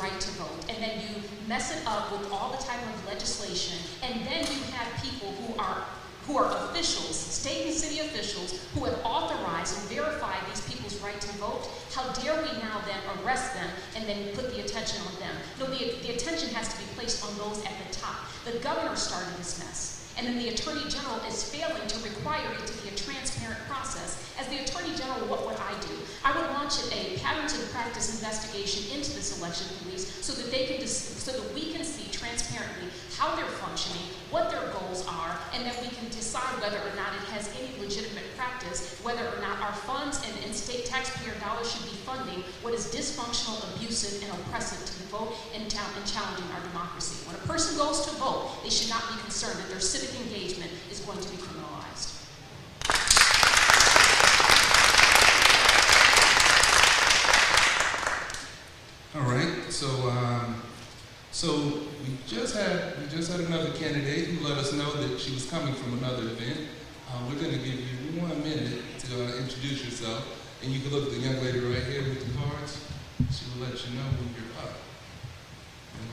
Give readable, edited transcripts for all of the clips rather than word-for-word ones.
right to vote, and then you mess it up with all the type of legislation, and then you have people who are officials, state and city officials, who have authorized and verified these people's right to vote, how dare we now then arrest them and then put the attention on them? No, the attention has to be placed on those at the top. The governor started this mess, and then the Attorney General is failing to require it to be a transparent process. As the Attorney General, what would I do? I would launch a pattern and practice investigation into this election police so that we can see transparently how they're functioning, what their goals are, and then we can decide whether or not it has any legitimate practice, whether or not our funds and state taxpayer dollars should be funding what is dysfunctional, abusive, and oppressive to the vote and challenging our democracy. When a person goes to vote, they should not be concerned that their civic engagement is going to be criminalized. All right, so we just had another candidate who let us know that she was coming from another event. We're going to give you 1 minute to introduce yourself, and you can look at the young lady right here with the cards. She will let you know when you're up. And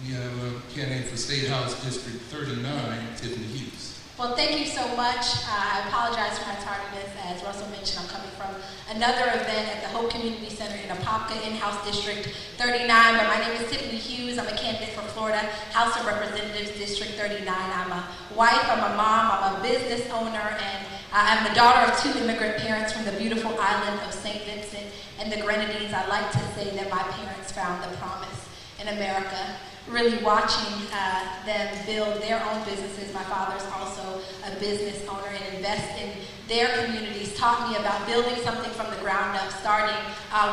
we have a candidate for State House District 39, Tiffany Hughes. Well, thank you so much. I apologize for my tardiness. As Russell mentioned, I'm coming from another event at the Hope Community Center in Apopka, in-house District 39. But my name is Tiffany Hughes. I'm a candidate for Florida House of Representatives, District 39. I'm a wife, I'm a mom, I'm a business owner, and I'm the daughter of 2 immigrant parents from the beautiful island of St. Vincent and the Grenadines. I like to say that my parents found the promise in America. Really watching them build their own businesses. My father's also a business owner and invest in their communities, taught me about building something from the ground up, starting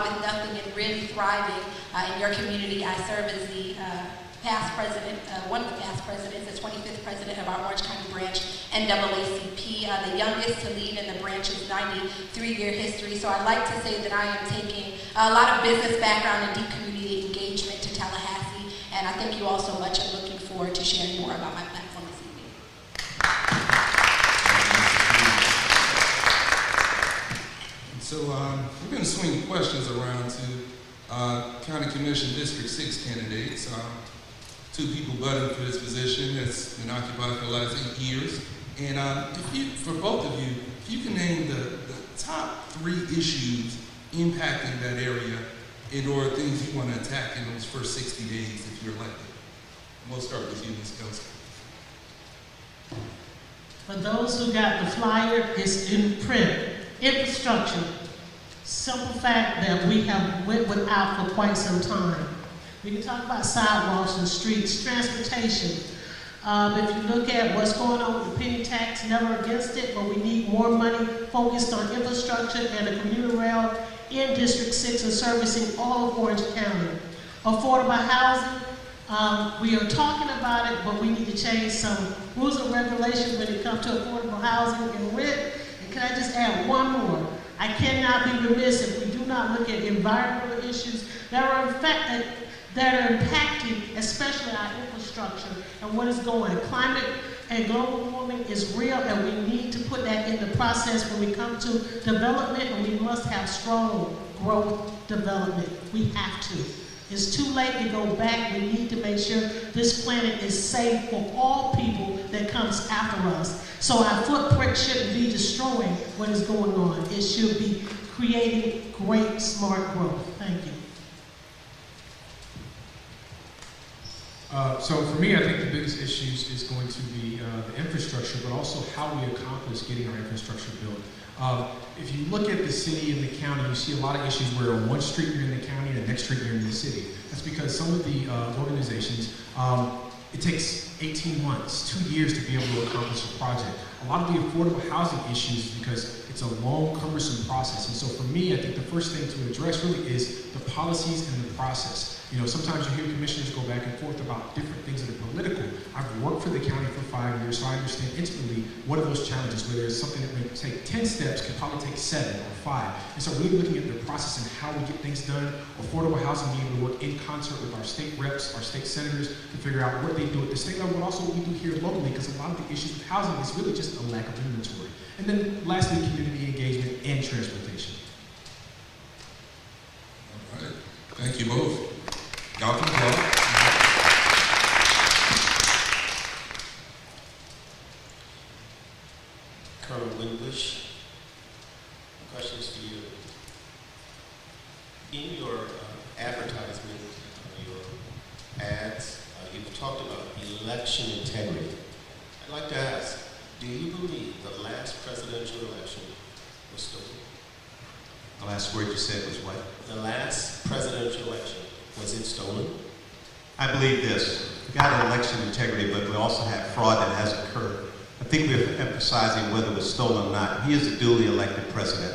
with nothing and really thriving in your community. I serve as the past president, one of the past presidents, the 25th president of our Orange County branch, NAACP, the youngest to lead in the branch's 93-year history. So I'd like to say that I am taking a lot of business background and deep community engagement to Tallahassee. And I thank you all so much. I'm looking forward to sharing more about my platform this evening. So we're going to swing questions around to County Commission District 6 candidates. 2 people budding for this position that's been occupied for the last 8 years. And for both of you, if you can name the top 3 issues impacting that area, or things you want to attack in those first 60 days if you're elected. And we'll start with you, Ms. Kelsey. For those who got the flyer, it's in print. Infrastructure. Simple fact that we have went without for quite some time. We can talk about sidewalks and streets, transportation. If you look at what's going on with the penny tax, never against it, but we need more money focused on infrastructure and a commuter rail in District 6 and servicing all of Orange County. Affordable housing, we are talking about it, but we need to change some rules and regulations when it comes to affordable housing and rent. And can I just add one more? I cannot be remiss if we do not look at environmental issues that are impacting especially our infrastructure and what is going on. Climate and global warming is real, and we need to put that in the process when we come to development, and we must have strong growth development. We have to. It's too late to go back. We need to make sure this planet is safe for all people that comes after us. So our footprint shouldn't be destroying what is going on. It should be creating great, smart growth. Thank you. So for me, I think the biggest issues is going to be the infrastructure, but also how we accomplish getting our infrastructure built. If you look at the city and the county, you see a lot of issues where on one street you're in the county and the next street you're in the city. That's because some of the organizations, it takes 18 months, 2 years to be able to accomplish a project. A lot of the affordable housing issues because it's a long, cumbersome process. And so for me, I think the first thing to address really is the policies and the process. You know, sometimes you hear commissioners go back and forth about different things that are political. I've worked for the county for 5 years, so I understand intimately what are those challenges, where there's something that may take 10 steps, can probably take 7 or 5. And so really looking at the process and how we get things done, affordable housing, being able to work in concert with our state reps, our state senators, to figure out what they do at the state level, but also what we do here locally, because a lot of the issues with housing is really just a lack of inventory. And then lastly, community engagement and transportation. All right, thank you both. Y'all can applaud. Colonel Winbush, questions for you. In your advertisement, your ads, you've talked about election integrity. I'd like to ask, do you believe the last presidential election was stolen? The last word you said was what? The last presidential election, was it stolen? I believe this. We got election integrity, but we also have fraud that has occurred. I think we're emphasizing whether it was stolen or not. He is a duly elected president.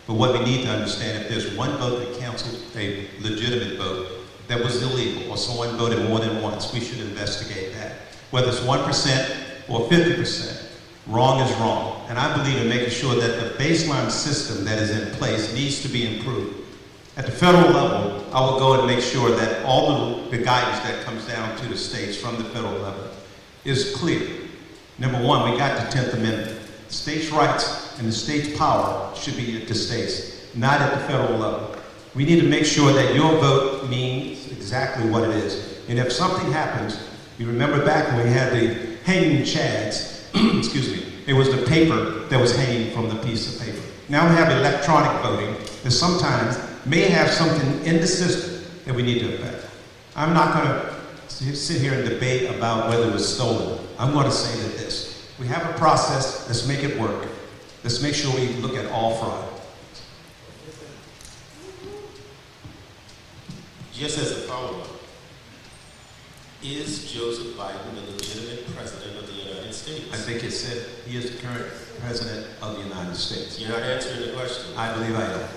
But what we need to understand, if there's one vote that counts a legitimate vote that was illegal, or someone voted more than once, we should investigate that. Whether it's 1% or 50%, wrong is wrong. And I believe in making sure that the baseline system that is in place needs to be improved. At the federal level, I will go and make sure that all the guidance that comes down to the states from the federal level is clear. Number one, we got the 10th Amendment. States' rights and the state's power should be at the states, not at the federal level. We need to make sure that your vote means exactly what it is. And if something happens, you remember back when we had the hanging chads, excuse me, it was the paper that was hanging from the piece of paper. Now we have electronic voting that sometimes may have something in the system that we need to affect. I'm not going to sit here and debate about whether it was stolen. I'm going to say that this. We have a process, let's make it work. Let's make sure we look at all fraud. Just as a follow-up, is Joseph Biden the legitimate president of the United States? I think it said he is the current president of the United States. You're not answering the question. I believe I am.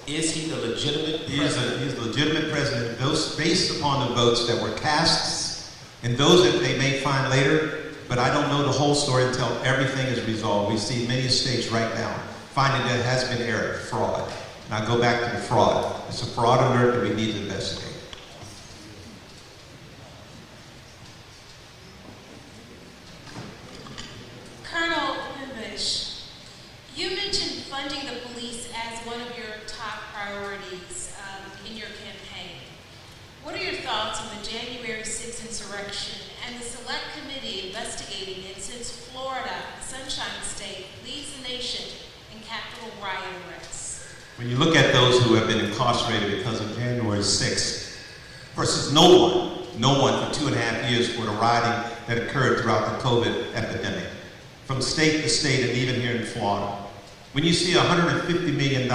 Is he the legitimate He president? is the legitimate president, those based upon the votes that were cast and those that they may find later, but I don't know the whole story until everything is resolved. We see many states right now finding there has been error, fraud. And I go back to the fraud. It's a fraud alert that we need to investigate. Colonel Winbush, you mentioned funding the police as one of your top priorities in your campaign. What are your thoughts on the January 6th insurrection and the select committee investigating it since Florida, the Sunshine State, leads the nation in Capitol riot arrests? When you look at those who have been incarcerated because of January 6th versus no one for 2.5 years for the rioting that occurred throughout the COVID epidemic, from state to state and even here in Florida. When you see a $150 million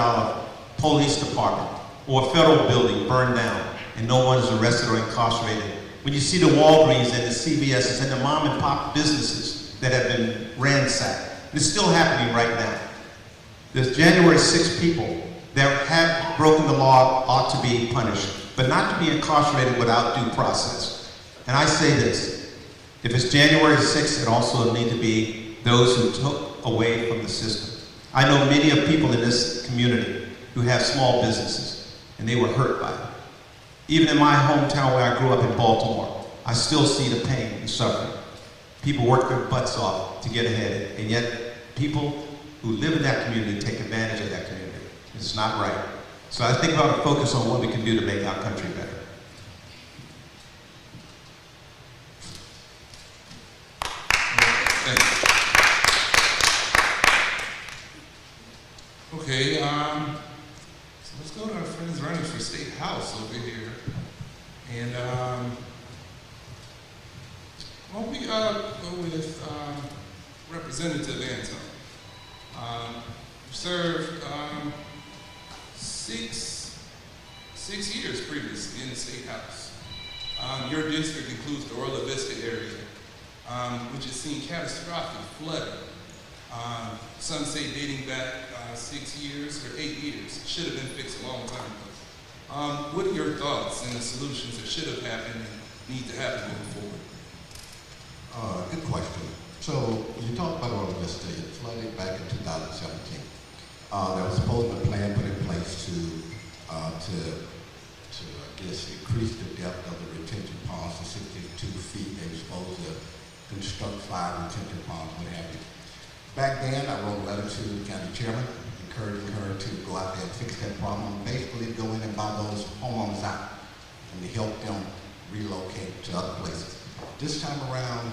police department or a federal building burned down and no one is arrested or incarcerated, when you see the Walgreens and the CVS's and the mom and pop businesses that have been ransacked, it's still happening right now. There's January 6 people that have broken the law ought to be punished, but not to be incarcerated without due process. And I say this, if it's January 6th, it also need to be those who took away from the system. I know many of people in this community who have small businesses, and they were hurt by it. Even in my hometown where I grew up in Baltimore, I still see the pain and suffering. People work their butts off to get ahead, and yet people who live in that community take advantage of that community. It's not right. So I think we ought to focus on what we can do to make our country better. Thanks. Okay, so let's go to our friends running for State House over here. And why don't we go with Representative Anton. You served six years previously in the State House. Your district includes the Orla Vista area, which has seen catastrophic flooding. Some say dating back 6 years or 8 years. Should have been fixed a long time ago. What are your thoughts and the solutions that should have happened and need to happen moving forward? Good question. So you talked about Orla Vista. It flooded back in 2017. There was supposed to be a plan put in place to I guess, increase the depth of the retention ponds to 62 feet. They were supposed to construct 5 retention ponds, what have you. Back then, I wrote a letter to the county chairman, encouraging her to go out there and fix that problem, basically go in and buy those homeowners out. and to help them relocate to other places. This time around,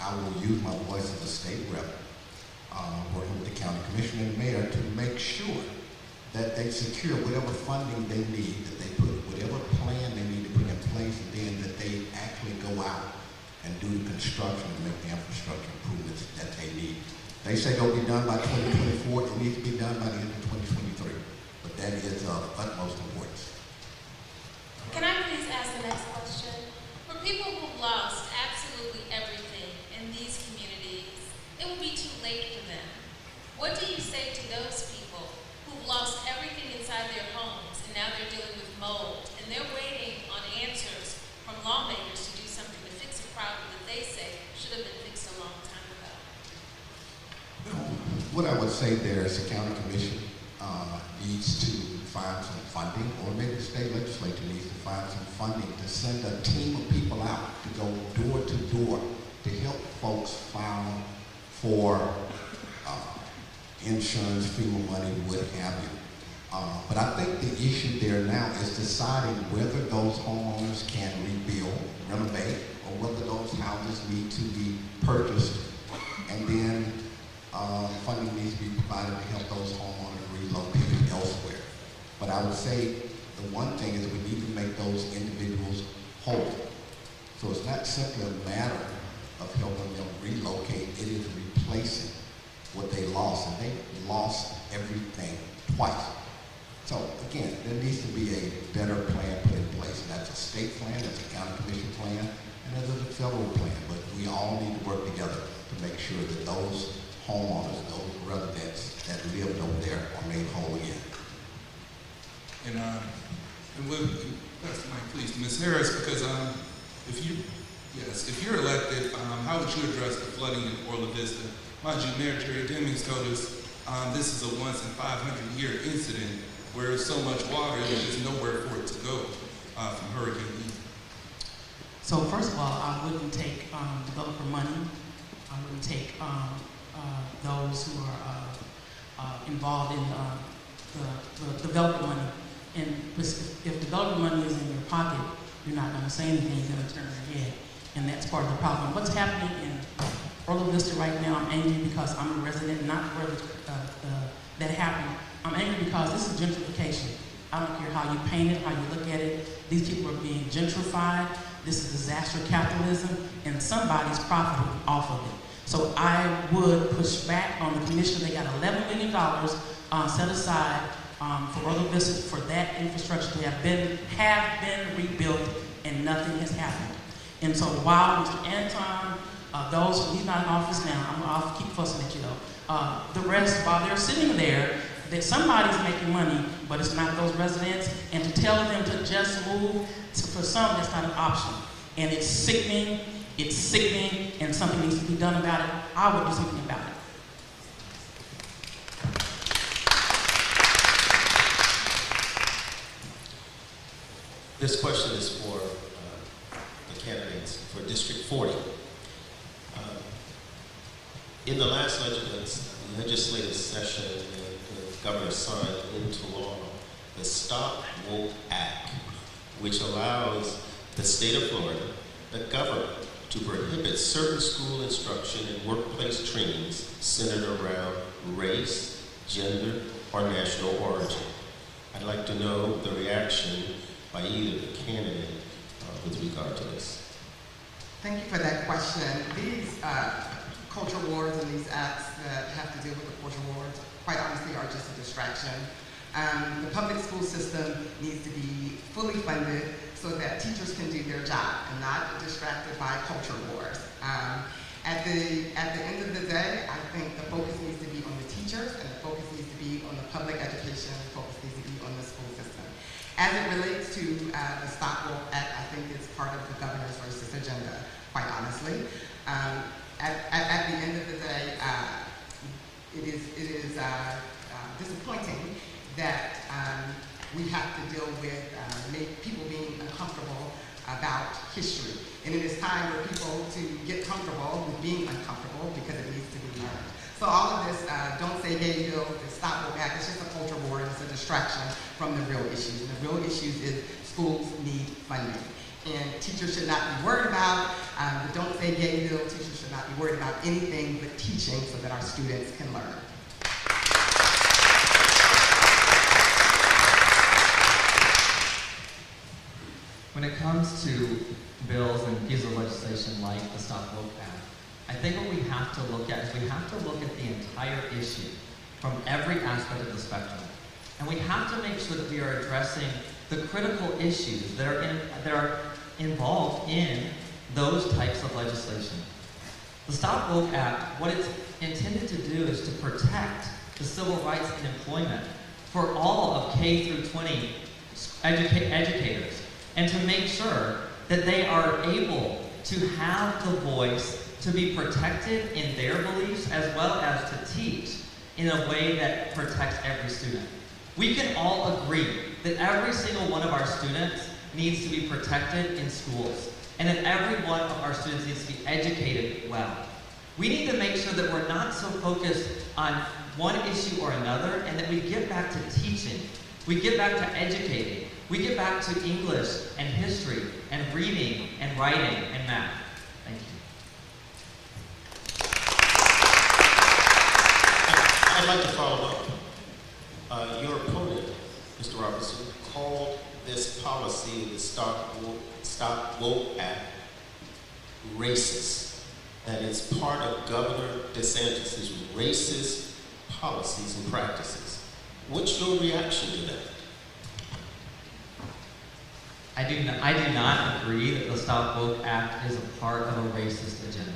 I will use my voice as a state rep, working with the county commissioner and mayor to make sure that they secure whatever funding they need, that they put whatever plan they need to put in place, and then that they actually go out and do the construction and make the infrastructure improvements that they need. They say they'll be done by 2024. It needs to be done by the end of 2023. But that is of utmost importance. Can I please ask the next question? For people who've lost absolutely everything in these communities, it will be too late for them. What do you say to those people who've lost everything inside their homes and now they're dealing with mold and they're waiting on answers from lawmakers to do something to fix a problem that they say should have been fixed a long time ago? What I would say there is the county commission needs to find some funding, or maybe the state legislature needs to find some funding to send a team of people out to go door to door to help folks file for insurance, FEMA money, what have you. But I think the issue there now is deciding whether those homeowners can rebuild, renovate, or whether those houses need to be purchased, and then funding needs to be provided to help those homeowners relocate elsewhere. But I would say the one thing is we need to make those individuals whole. So it's not simply a matter of helping them relocate, it is replacing what they lost, and they lost everything twice. So again, there needs to be a better plan put in place, and that's a state plan, that's a county commission plan, and there's a federal plan, but we all need to work together to make sure that those homeowners, those residents that lived over there are made whole again. And with, that's my please to Ms. Harris, because if you're elected, how would you address the flooding in Orla Vista? Mind you, Mayor Terry Demings told us this is a once in 500-year incident where there's so much water, there's just nowhere for it to go from Hurricane Lee. So first of all, I wouldn't take developer money. I wouldn't take those who are involved in the developer money. And if developer money is in your pocket, you're not going to say anything, you're going to turn your head. And that's part of the problem. What's happening in Orla Vista right now, I'm angry because I'm a resident, not where that happened. I'm angry because this is gentrification. I don't care how you paint it, how you look at it. These people are being gentrified. This is disaster capitalism, and somebody's profiting off of it. So I would push back on the commission. They got $11 million set aside for Orla Vista for that infrastructure to have been rebuilt, and nothing has happened. And so while Mr. Anton, he's not in office now, I'll keep fussing at you though. The rest, while they're sitting there, that somebody's making money, but it's not those residents, and to tell them to just move, for some, that's not an option. And it's sickening, and something needs to be done about it. I would do something about it. This question is for the candidates for District 40. In the last legislative session, the governor signed into law the Stop Woke Act, which allows the state of Florida, the government, to prohibit certain school instruction and workplace trainings centered around race, gender, or national origin. I'd like to know the reaction by either the candidate with regard to this. Thank you for that question. These culture wars and these acts that have to deal with the culture wars, quite honestly, are just a distraction. The public school system needs to be fully funded so that teachers can do their job and not distracted by culture wars. At the end of the day, I think the focus needs to be on the teachers, and the focus needs to be on the public education, and the focus needs to be on the school system. As it relates to the Stop Woke Act, I think it's part of the governor's racist agenda, quite honestly. At the end of the day, it is disappointing that we have to deal with people being uncomfortable about history. And it is time for people to get comfortable with being uncomfortable because it needs to be learned. So all of this, don't say gay bill, Stop Woke Act, it's just a culture war, and it's a distraction from the real issues. And the real issues is schools need funding. And teachers should not be worried about the Don't Say Gay bill. Teachers should not be worried about anything but teaching so that our students can learn. When it comes to bills and pieces of legislation like the Stop Woke Act, I think what we have to look at is we have to look at the entire issue from every aspect of the spectrum. And we have to make sure that we are addressing the critical issues that are involved in those types of legislation. The Stop Woke Act, what it's intended to do is to protect the civil rights and employment for all of K through 20 educators, and to make sure that they are able to have the voice to be protected in their beliefs as well as to teach in a way that protects every student. We can all agree that every single one of our students needs to be protected in schools, and that every one of our students needs to be educated well. We need to make sure that we're not so focused on one issue or another, and that we get back to teaching, we get back to educating, we get back to English and history and reading and writing and math. Thank you. I'd like to follow up. Your opponent, Mr. Robertson, called this policy of the Stop Woke Act racist. That it's part of Governor DeSantis' racist policies and practices. What's your reaction to that? I do not agree that the Stop Woke Act is a part of a racist agenda.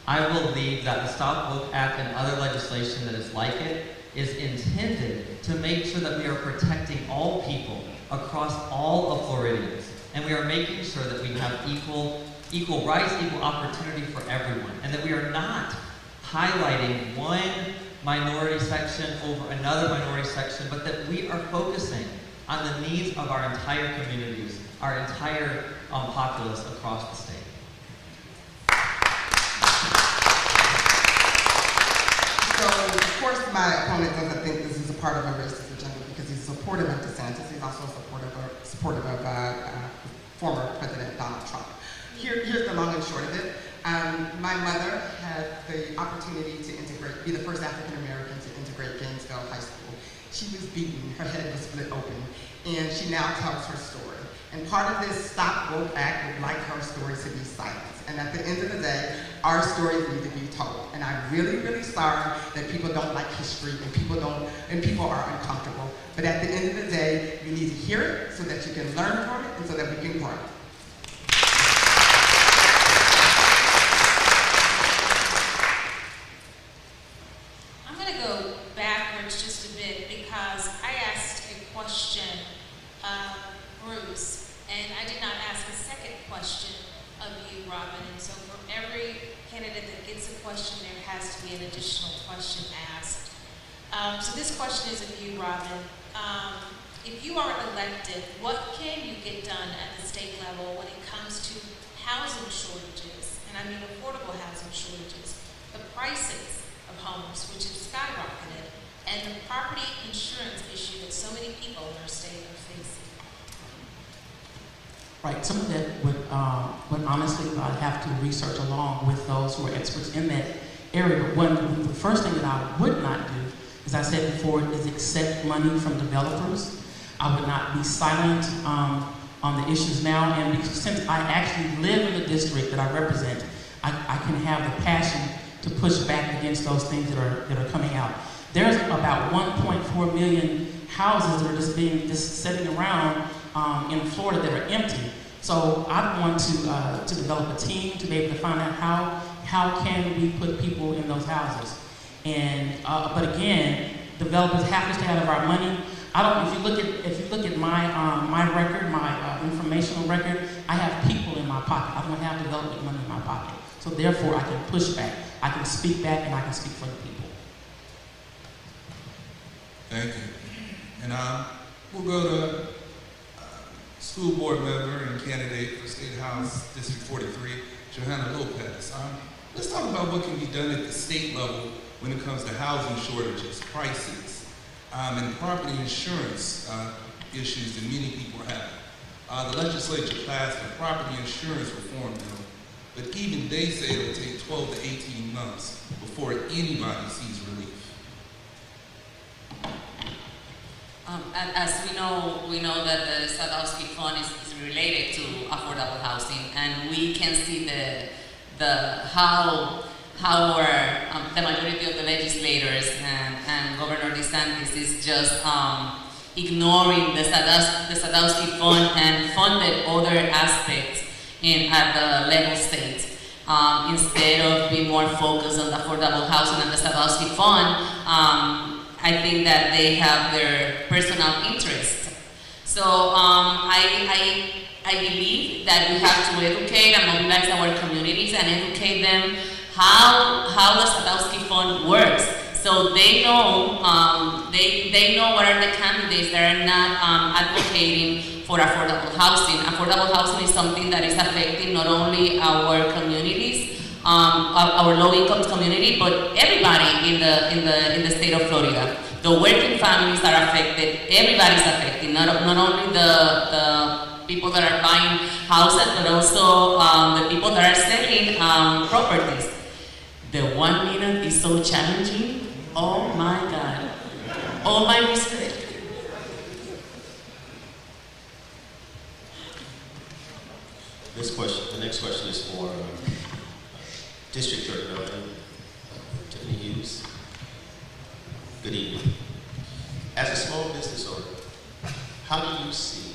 I believe that the Stop Woke Act and other legislation that is like it is intended to make sure that we are protecting all people across all of Floridians. And we are making sure that we have equal rights, equal opportunity for everyone. And that we are not highlighting one minority section over another minority section, but that we are focusing on the needs of our entire communities, our entire populace across the state. So, of course, my opponent doesn't think this is a part of a racist agenda because he's supportive of DeSantis. He's also supportive of former President Donald Trump. Here's the long and short of it. My mother had the opportunity to be the first African American to integrate Gainesville High School. She was beaten, her head was split open, and she now tells her story. And part of this Stop Woke Act would like her story to be silenced. And at the end of the day, our stories need to be told. And I'm really, really sorry that people don't like history and people are uncomfortable. But at the end of the day, you need to hear it so that you can learn from it and so that we can grow. I'm going to go backwards just a bit because I asked a question of Bruce, and I did not ask a second question of you, Robin. And so for every candidate that gets a question, there has to be an additional question asked. So this question is of you, Robin. If you are elected, what can you get done at the state level when it comes to housing shortages? And I mean affordable housing shortages, the prices of homes, which have skyrocketed, and the property insurance issue that so many people in our state are facing. Right, some of that would honestly I'd have to research along with those who are experts in that area. But the first thing that I would not do, as I said before, is accept money from developers. I would not be silent on the issues now, and because since I actually live in the district that I represent, I can have the passion to push back against those things that are coming out. There's about 1.4 million houses that are just sitting around in Florida that are empty. So I want to develop a team to be able to find out how can we put people in those houses. And but again, developers have to stay out of our money. If you look at my record, my informational record, I have people in my pocket. I don't have development money in my pocket. So therefore, I can push back. I can speak back, and I can speak for the people. Thank you. And we'll go to school board member and candidate for State House District 43, Johanna Lopez. Let's talk about what can be done at the state level when it comes to housing shortages, prices, and property insurance issues that many people have. The legislature passed a property insurance reform bill, but even they say it'll take 12 to 18 months before anybody sees relief. As we know that the Sadowski Fund is related to affordable housing, and we can see how the majority of the legislators and Governor DeSantis is just ignoring the Sadowski Fund and funded other aspects at the level state. Instead of being more focused on the affordable housing and the Sadowski Fund, I think that they have their personal interest. So I believe that we have to educate and mobilize our communities and educate them how the Sadowski Fund works. So they know they know what are the candidates that are not advocating for affordable housing. Affordable housing is something that is affecting not only our communities, our low-income community, but everybody in the state of Florida. The working families are affected. Everybody's affected. Not only the people that are buying houses, but also the people that are selling properties. The 1 minute is so challenging. Oh my God. All my respect. The next question is for District 39, Tiffany Hughes. Good evening. As a small business owner, how do you see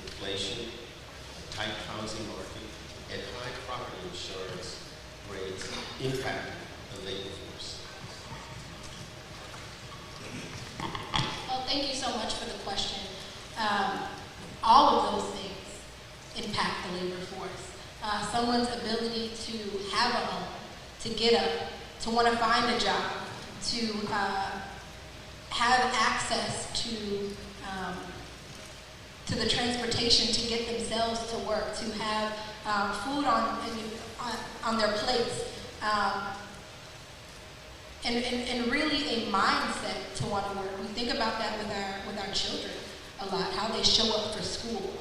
inflation, a tight housing market, and high property insurance rates impacting the labor force? Well, thank you so much for the question. All of those things impact the labor force. Someone's ability to have a home, to get up, to want to find a job, to have access to the transportation to get themselves to work, to have food on their plates, and really a mindset to want to work. We think about that with our children a lot, how they show up for school.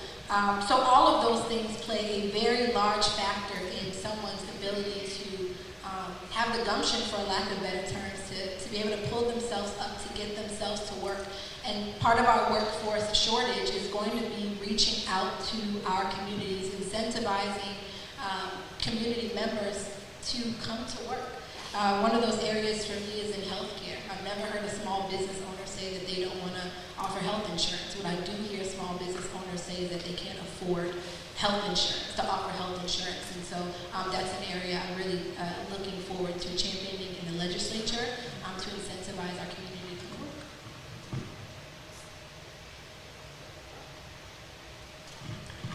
So all of those things play a very large factor in someone's ability to have the gumption, for lack of better terms, to be able to pull themselves up, to get themselves to work. And part of our workforce shortage is going to be reaching out to our communities, incentivizing community members to come to work. One of those areas for me is in healthcare. I've never heard a small business owner say that they don't want to offer health insurance. What I do hear small business owners say is that they can't afford health insurance, to offer health insurance. And so that's an area I'm really looking forward to championing in the legislature to incentivize our community to work.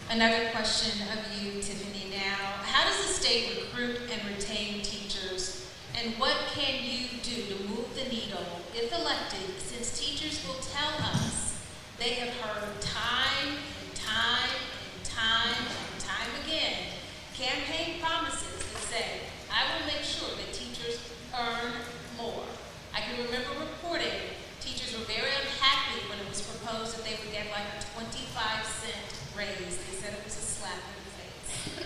Another question of you, Tiffany, now. How does the state recruit and retain teachers, and what can you do to move the needle, if elected, since teachers will tell us they have heard time and time and time and time again campaign promises that say, I will make sure that teachers earn more. I can remember reporting teachers were very unhappy when it was proposed that they would get like a 25-cent raise. They said it was a slap in the face.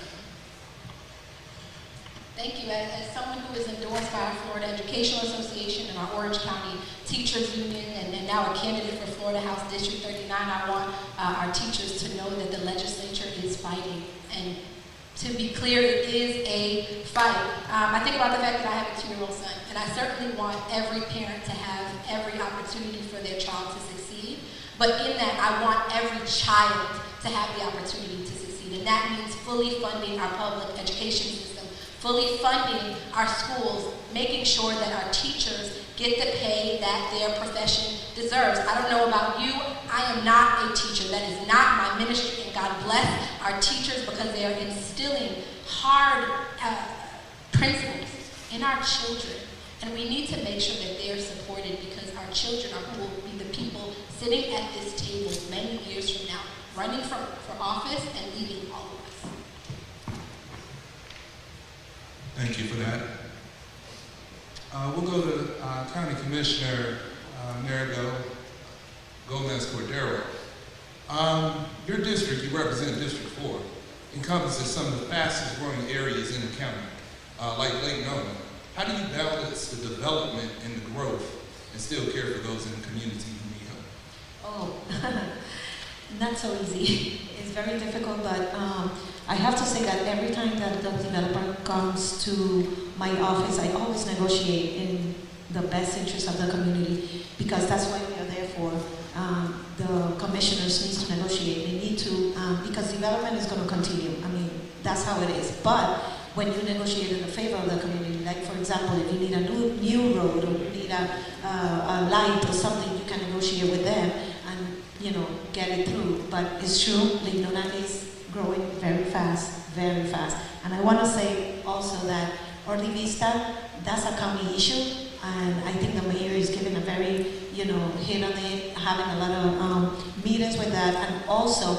Thank you. As someone who is endorsed by our Florida Educational Association and our Orange County Teachers Union, and now a candidate for Florida House District 39, I want our teachers to know that the legislature is fighting. And to be clear, it is a fight. I think about the fact that I have a 2-year-old son, and I certainly want every parent to have every opportunity for their child to succeed. But in that, I want every child to have the opportunity to succeed. And that means fully funding our public education system, fully funding our schools, making sure that our teachers get the pay that their profession deserves. I don't know about you, I am not a teacher. That is not my ministry, and God bless our teachers because they are instilling hard principles in our children. And we need to make sure that they are supported because our children are who will be the people sitting at this table many years from now, running for office and leading all of us. Thank you for that. We'll go to County Commissioner Maribel Gomez Cordero. Your district, you represent District 4, encompasses some of the fastest growing areas in the county, like Lake Nona. How do you balance the development and the growth and still care for those in the community who need help? Oh, not so easy. It's very difficult, but I have to say that every time that the developer comes to my office, I always negotiate in the best interest of the community, because that's what we are there for. The commissioners need to negotiate. They need to, because development is going to continue. I mean, that's how it is. But when you negotiate in the favor of the community, like for example, if you need a new road or you need a light or something, you can negotiate with them and, you know, get it through. But it's true, Lake Nona is growing very fast, very fast. And I want to say also that Orly Vista, that's a county issue. And I think the mayor is giving a very, you know, hit on it, having a lot of meetings with that, and also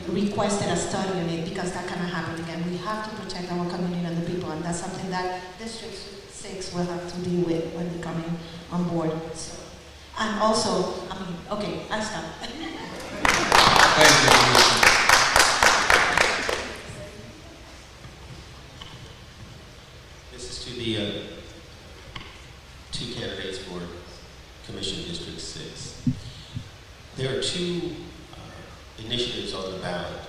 requested a study on it, because that cannot happen again. We have to protect our community and the people, and that's something that District 6 will have to deal with when they're coming on board. So, and also, I mean, okay, I stop. Thank you. This is to the two candidates for Commission District 6. There are two initiatives on the ballot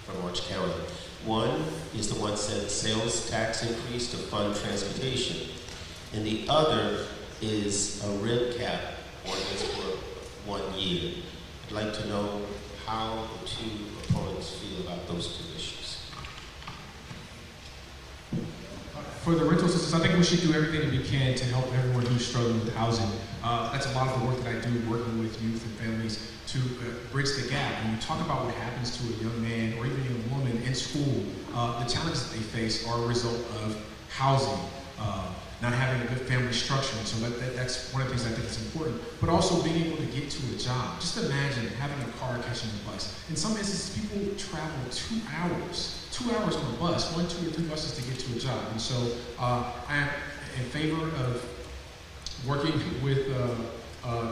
from Orange County. One is the one cent sales tax increase to fund transportation, and the other is a rent cap ordinance for 1 year. I'd like to know how the two opponents feel about those two issues. For the rental assistance, I think we should do everything that we can to help everyone who's struggling with housing. That's a lot of the work that I do working with youth and families to bridge the gap. When you talk about what happens to a young man or even a young woman in school, the challenges that they face are a result of housing, not having a good family structure. And so that's one of the things I think is important. But also being able to get to a job. Just imagine having a car, catching a bus. In some instances, people travel 2 hours. 2 hours on a bus, 1, 2, or 3 buses to get to a job. And so I'm in favor of working with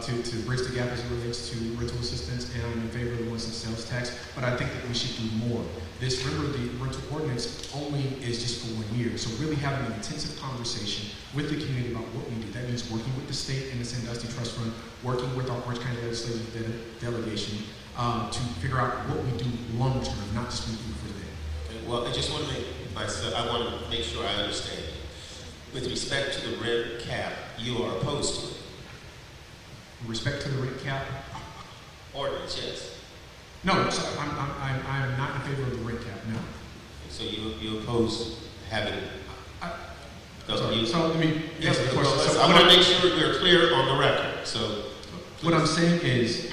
to bridge the gap as it relates to rental assistance, and I'm in favor of the 1 cent sales tax, but I think that we should do more. Remember, the rental ordinance only is just for 1 year, so really having an intensive conversation with the community about what we do. That means working with the state and the Sandusky Trust Fund, working with our Orange County Legislative Delegation to figure out what we do long term, not just what we do for them. Well, I just want to make sure I understand. With respect to the rent cap, you are opposed to it. With respect to the rent cap? Ordinance, yes. No, so I'm not in favor of the rent cap, no. So you oppose having So let me answer the question. So I want to make sure we're clear on the record. So what I'm saying is,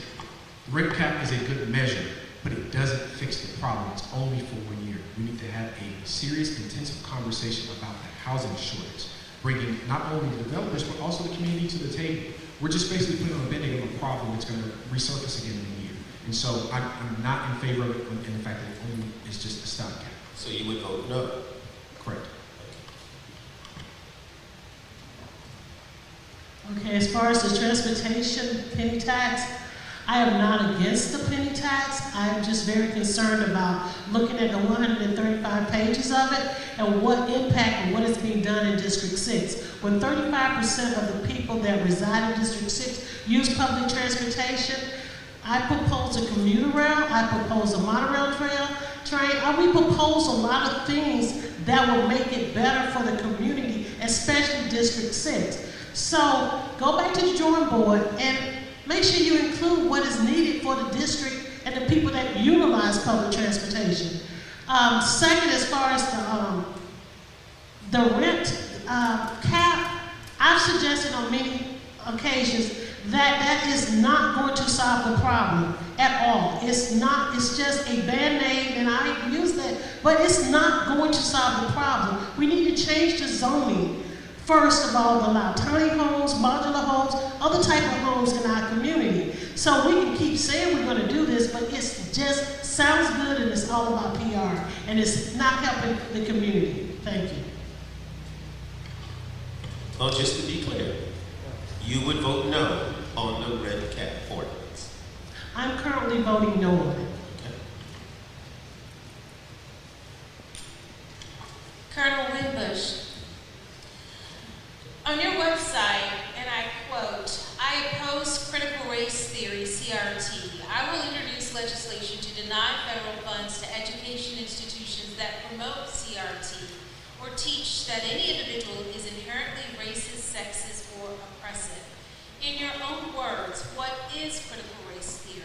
rent cap is a good measure, but it doesn't fix the problem. It's only for 1 year. We need to have a serious, intensive conversation about the housing shortage, bringing not only the developers, but also the community to the table. We're just basically putting on a band-aid of a problem that's going to resurface again in a year. And so I'm not in favor of it, and the fact that it only is just a stopgap. So you would vote no? Correct. Okay, as far as the transportation penny tax, I am not against the penny tax. I'm just very concerned about looking at the 135 pages of it and what impact and what is being done in District 6. When 35% of the people that reside in District 6 use public transportation, I propose a commuter rail, I propose a monorail train, we propose a lot of things that will make it better for the community, especially District 6. So go back to the drawing board and make sure you include what is needed for the district and the people that utilize public transportation. Second, as far as the rent cap, I've suggested on many occasions that is not going to solve the problem at all. It's not, it's just a band-aid, and I use that, but it's not going to solve the problem. We need to change the zoning. First of all, allow tiny homes, modular homes, other type of homes in our community. So we can keep saying we're going to do this, but it's just sounds good and it's all about PR, and it's not helping the community. Thank you. Well, just to be clear, you would vote no on the rent cap ordinance. I'm currently voting no on it. Colonel Winbush, on your website, and I quote, "I oppose critical race theory, CRT. I will introduce legislation to deny federal funds to education institutions that promote CRT or teach that any individual is inherently racist, sexist, or oppressive." In your own words, what is critical race theory?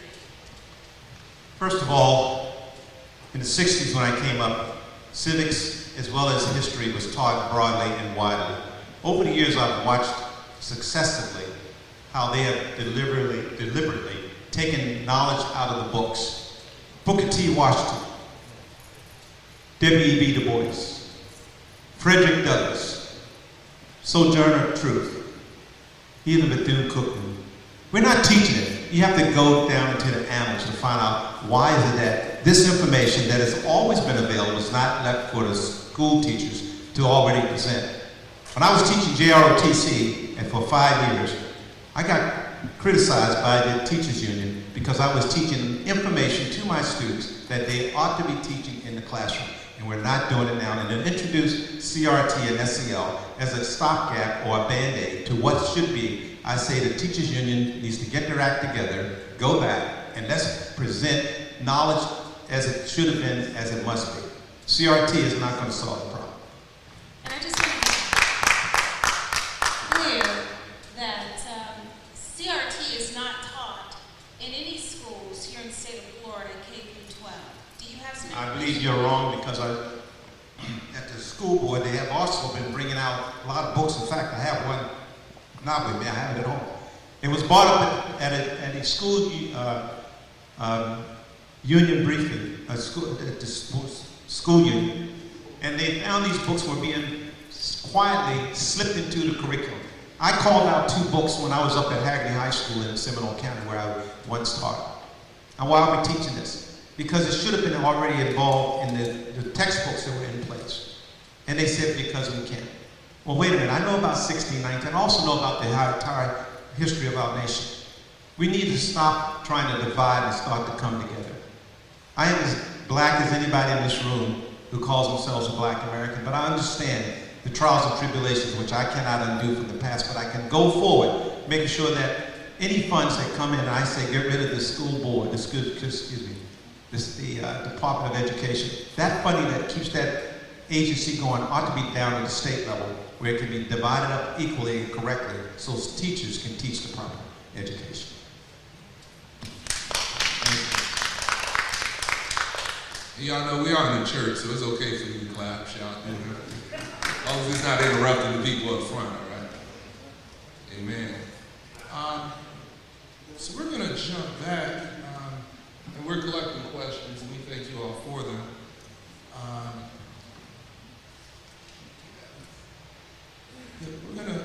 First of all, in the 60s when I came up, civics as well as history was taught broadly and widely. Over the years, I've watched successively how they have deliberately taken knowledge out of the books. Booker T. Washington, W.E.B. Du Bois, Frederick Douglass, Sojourner Truth, even Bethune-Cookman. We're not teaching it. You have to go down into the annals to find out why is it that this information that has always been available is not left for the school teachers to already present. When I was teaching JROTC, and for 5 years, I got criticized by the teachers union because I was teaching information to my students that they ought to be teaching in the classroom. And we're not doing it now. And then introduce CRT and SEL as a stopgap or a Band-Aid to what should be. I say the teachers union needs to get their act together, go back, and let's present knowledge as it should have been, as it must be. CRT is not going to solve the problem. And I just want to be clear that CRT is not taught in any schools here in the state of Florida, K through 12. Do you have some I believe you're wrong because at the school board, they have also been bringing out a lot of books. In fact, I have one, not with me, I have it at home. It was brought up at a school union briefing, at the school union, and they found these books were being quietly slipped into the curriculum. I called out 2 books when I was up at Hagerty High School in Seminole County where I once taught. And why are we teaching this? Because it should have been already involved in the textbooks that were in place. And they said because we can't. Well, wait a minute, I know about 1619, I also know about the entire history of our nation. We need to stop trying to divide and start to come together. I am as black as anybody in this room who calls themselves a black American, but I understand the trials and tribulations which I cannot undo from the past, but I can go forward, making sure that any funds that come in, and I say get rid of the school board, the Department of Education, that funding that keeps that agency going ought to be down at the state level where it can be divided up equally and correctly so teachers can teach the proper education. Y'all know we are in the church, so it's okay for you to clap, shout, as long as it's not interrupting the people up front, all right? Amen. So we're going to jump back, and we're collecting questions, and we thank you all for them. We're going to,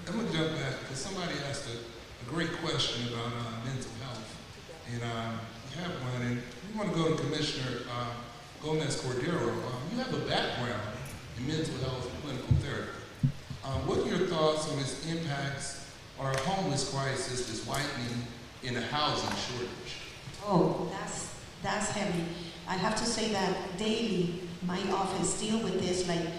I'm going to jump back because somebody asked a great question about mental health. And we have one, and we want to go to Commissioner Gomez Cordero. You have a background in mental health and clinical therapy. What are your thoughts on its impacts on our homeless crisis that's widening in the housing shortage? Oh, that's heavy. I have to say that daily, my office deal with this, like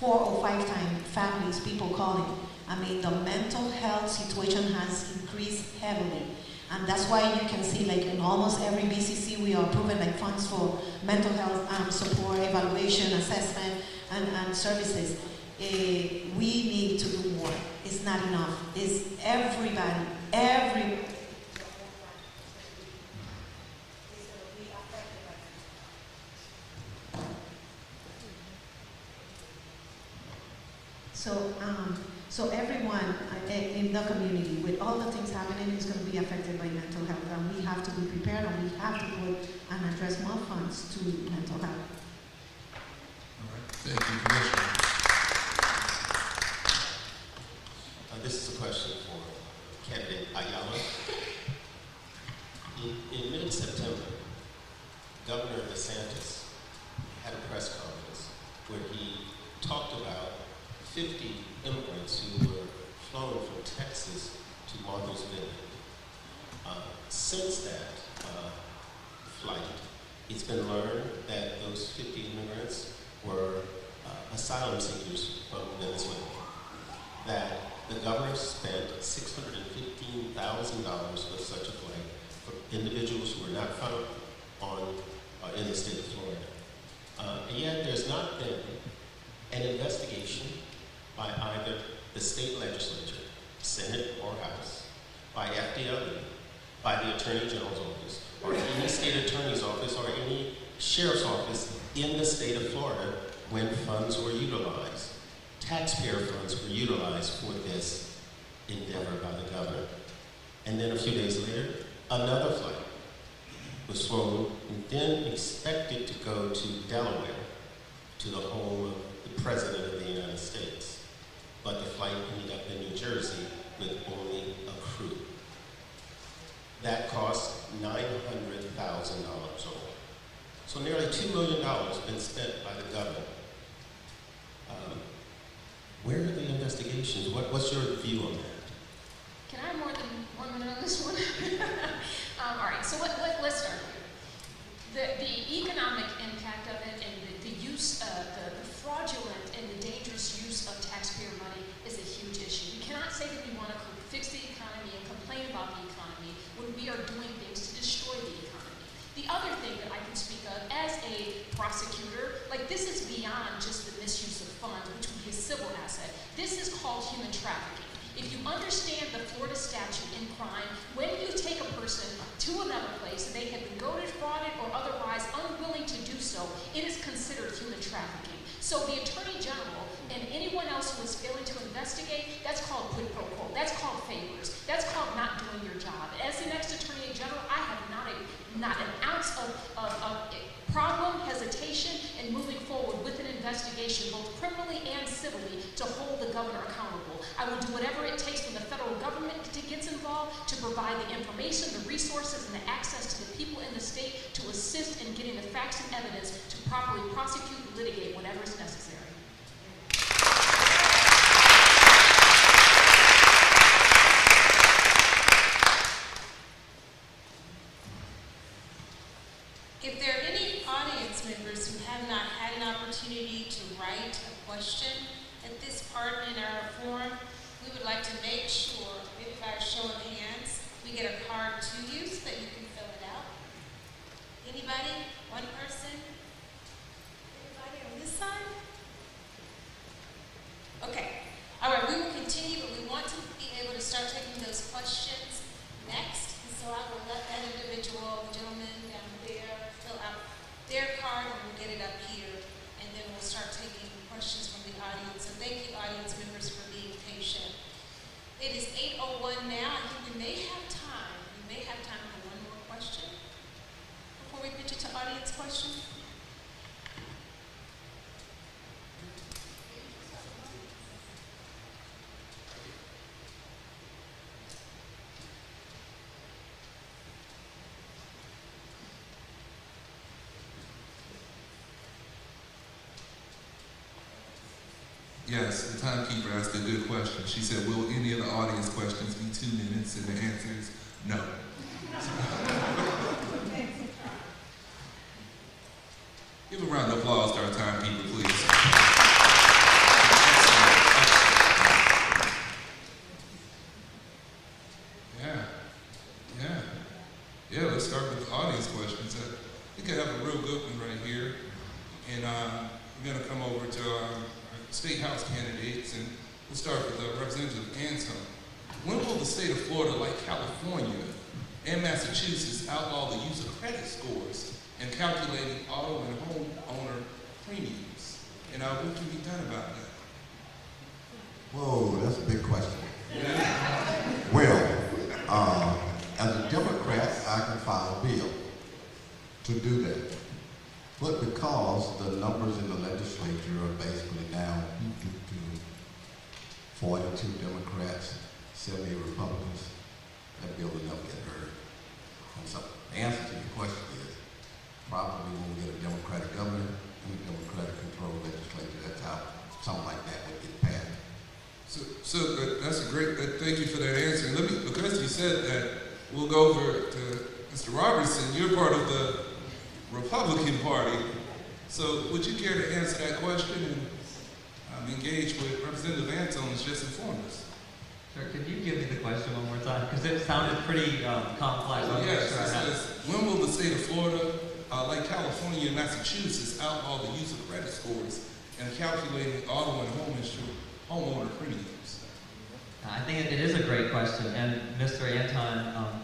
4 or 5 times families, people calling. I mean, the mental health situation has increased heavily. And that's why you can see, like, in almost every BCC, we are approving, like, funds for mental health support, evaluation, assessment, and services. We need to do more. It's not enough. It's everybody. So everyone in the community, with all the things happening, is going to be affected by mental health, and we have to be prepared, and we have to put and address more funds to mental health. All right, thank you, Commissioner. This is a question for candidate Ayala. In mid-September, Governor DeSantis had a press conference where he talked about 50 immigrants who were flown from Texas to Martha's Vineyard. Since that flight, it's been learned that those 50 immigrants were asylum seekers from Venezuela. That the governor spent $615,000 for such a flight for individuals who were not found in the state of Florida. And yet there's not been an investigation by either the state legislature, Senate or House, by FDLE, by the Attorney General's office, or any state attorney's office, or any sheriff's office in the state of Florida when funds were utilized. Taxpayer funds were utilized for this endeavor by the governor. And then a few days later, another flight was flown and then expected to go to Delaware, to the home of the President of the United States. But the flight ended up in New Jersey with only a crew. That cost $900,000 over. So nearly $2 million has been spent by the governor. Where are the investigations? What's your view on that? Can I have more than 1 minute on this one? All right, so let's start here. The economic impact of it and the use, the fraudulent and the dangerous use of taxpayer money is a huge issue. We cannot say that we want to fix the economy and complain about the economy when we are doing things to destroy the economy. The other thing that I can speak of as a prosecutor, like this is beyond just the misuse of funds, which would be a civil asset. This is called human trafficking. If you understand the Florida statute in crime, when you take a person to another place and they have been goaded, frauded, or otherwise unwilling to do so, it is considered human trafficking. So the Attorney General and anyone else who is failing to investigate, that's called quid pro quo. That's called favors. That's called not doing your job. As the next Attorney General, I have not an ounce of problem, hesitation, in moving forward with an investigation, both criminally and civilly, to hold the governor accountable. I will do whatever it takes when the federal government gets involved to provide the information, the resources, and the access to the people in the state to assist in getting the facts and evidence to properly prosecute and litigate whatever is necessary. If there are any audience members who have not had an opportunity to write a question at this part in our forum, we would like to make sure, maybe by a show of hands, we get a card to you so that you can fill it out. Anybody? One person? Anybody on this side? Okay. All right, we will continue, but we want to be able to start taking those questions next. And so I will let that individual, the gentleman down there, fill out their card, and we'll get it up here, and then we'll start taking questions from the audience. So thank you, audience members, for being patient. It is 8:01 now. I think we may have time. We may have time for one more question before we pitch it to audience questions. Yes, the timekeeper asked a good question. She said, will any of the audience questions be 2 minutes? And the answer is no. Give a round of applause to our timekeeper, please. Yeah, let's start with the audience questions. I think I have a real good one right here. And we're going to come over to our State House candidates, and we'll start with Representative Anson. When will the state of Florida, like California and Massachusetts, outlaw the use of credit scores in calculating auto and home owner premiums? And what can be done about that? Whoa, that's a big question. Well, as a Democrat, I can file a bill to do that. But because the numbers in the legislature are basically down to 42 Democrats, 70 Republicans, that bill will never get heard. And so the answer to your question is probably when we get a Democratic governor and a Democratic controlled legislature. said that, we'll go over to Mr. Robertson. You're part of the Republican Party. So would you care to answer that question and engage with Representative Anton who's just informed us? Sure, could you give me the question one more time? Because it sounded pretty complex. Yes, it says, when will the state of Florida, like California and Massachusetts, outlaw the use of credit scores and calculating auto and homeowner premiums? I think it is a great question, and Mr. Anton,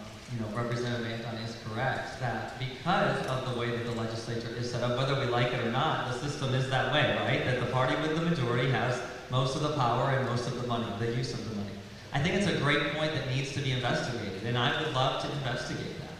Representative Anton is correct that because of the way that the legislature is set up, whether we like it or not, the system is that way, right? That the party with the majority has most of the power and most of the money, the use of the money. I think it's a great point that needs to be investigated, and I would love to investigate that.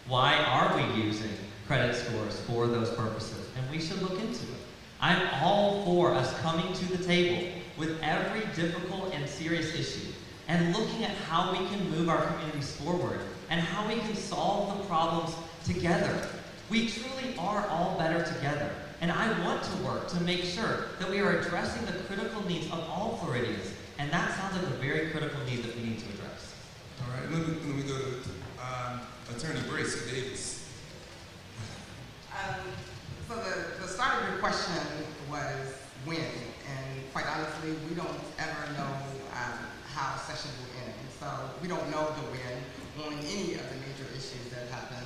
Why are we using credit scores for those purposes? And we should look into it. I'm all for us coming to the table with every difficult and serious issue and looking at how we can move our communities forward and how we can solve the problems together. We truly are all better together. And I want to work to make sure that we are addressing the critical needs of all Floridians. And that sounds like a very critical need that we need to address. All right, let me go to Attorney Bracy Davis. So the start of your question was when, and quite honestly, we don't ever know how session will end. So we don't know the when on any of the major issues that happen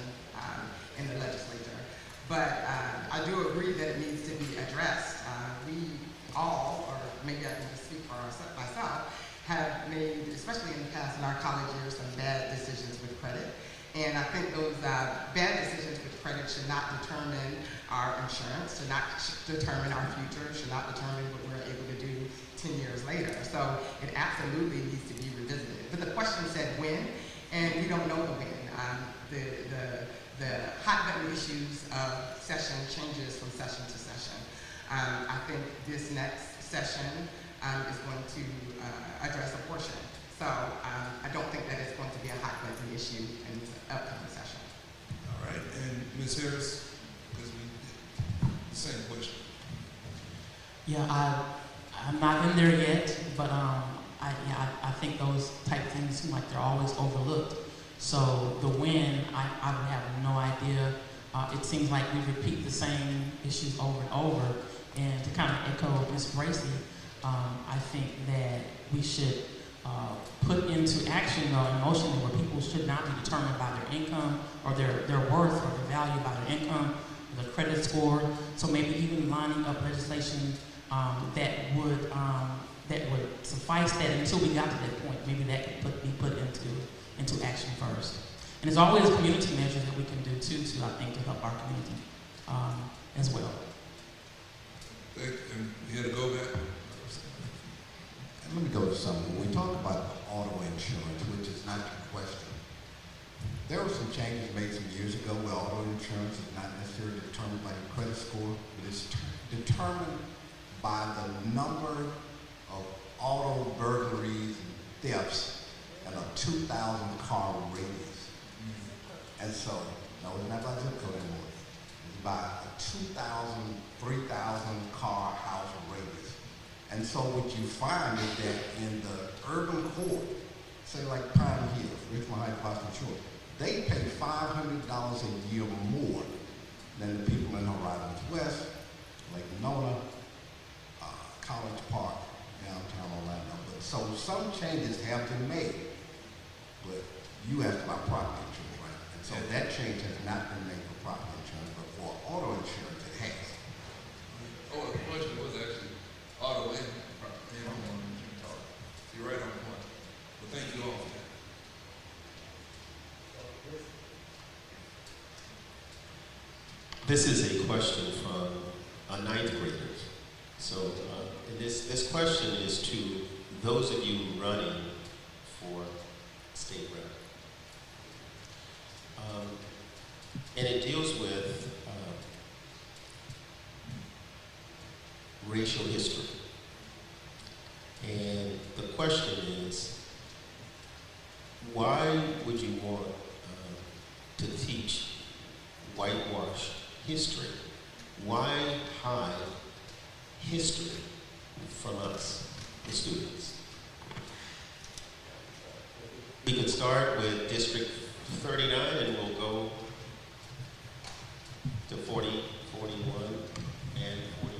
in the legislature. But I do agree that it needs to be addressed. We all, or maybe I can just speak for myself, have made, especially in the past in our college years, some bad decisions with credit. And I think those bad decisions with credit should not determine our insurance, should not determine our future, should not determine what we're able to do 10 years later. So it absolutely needs to be revisited. But the question said when, and we don't know the when. The hot button issues of session changes from session to session. I think this next session is going to address abortion. So I don't think that it's going to be a hot button issue in the upcoming session. All right, and Ms. Harris, the same question. Yeah, I'm not in there yet, but I think those type of things seem like they're always overlooked. So the when, I would have no idea. It seems like we repeat the same issues over and over. And to kind of echo Ms. Bracy, I think that we should put into action emotionally where people should not be determined by their income or their worth or their value by their income, the credit score. So maybe even lining up legislation that would suffice that until we got to that point. Maybe that could be put into action first. And there's always community measures that we can do too, I think, to help our community as well. Thank you. And you had to go back. And let me go to something. When we talk about auto insurance, which is not your question, there were some changes made some years ago where auto insurance is not necessarily determined by your credit score, but it's determined by the number of auto burglaries and thefts in a 2,000 car radius. And so, no, it's not by zip code anymore. It's by a 2,000, 3,000 car house radius. And so what you find is that in the urban core, say like Pine Hills, Richmond Heights, Boston Shore, they pay $500 a year more than the people in Horizons West, Lake Nona, College Park, downtown Orlando. But so some changes have been made, but you asked about property insurance, right? And so that change has not been made for property insurance, but for auto insurance it has. Oh, the question was actually auto and homeowner insurance. You're right on the point. Well, thank you all for that. This is a question from a ninth graders. So this question is to those of you running for state rep. And it deals with racial history. And the question is, why would you want to teach whitewash history? Why hide history from us, the students? We could start with District 39 and we'll go to 40, 41, and 43.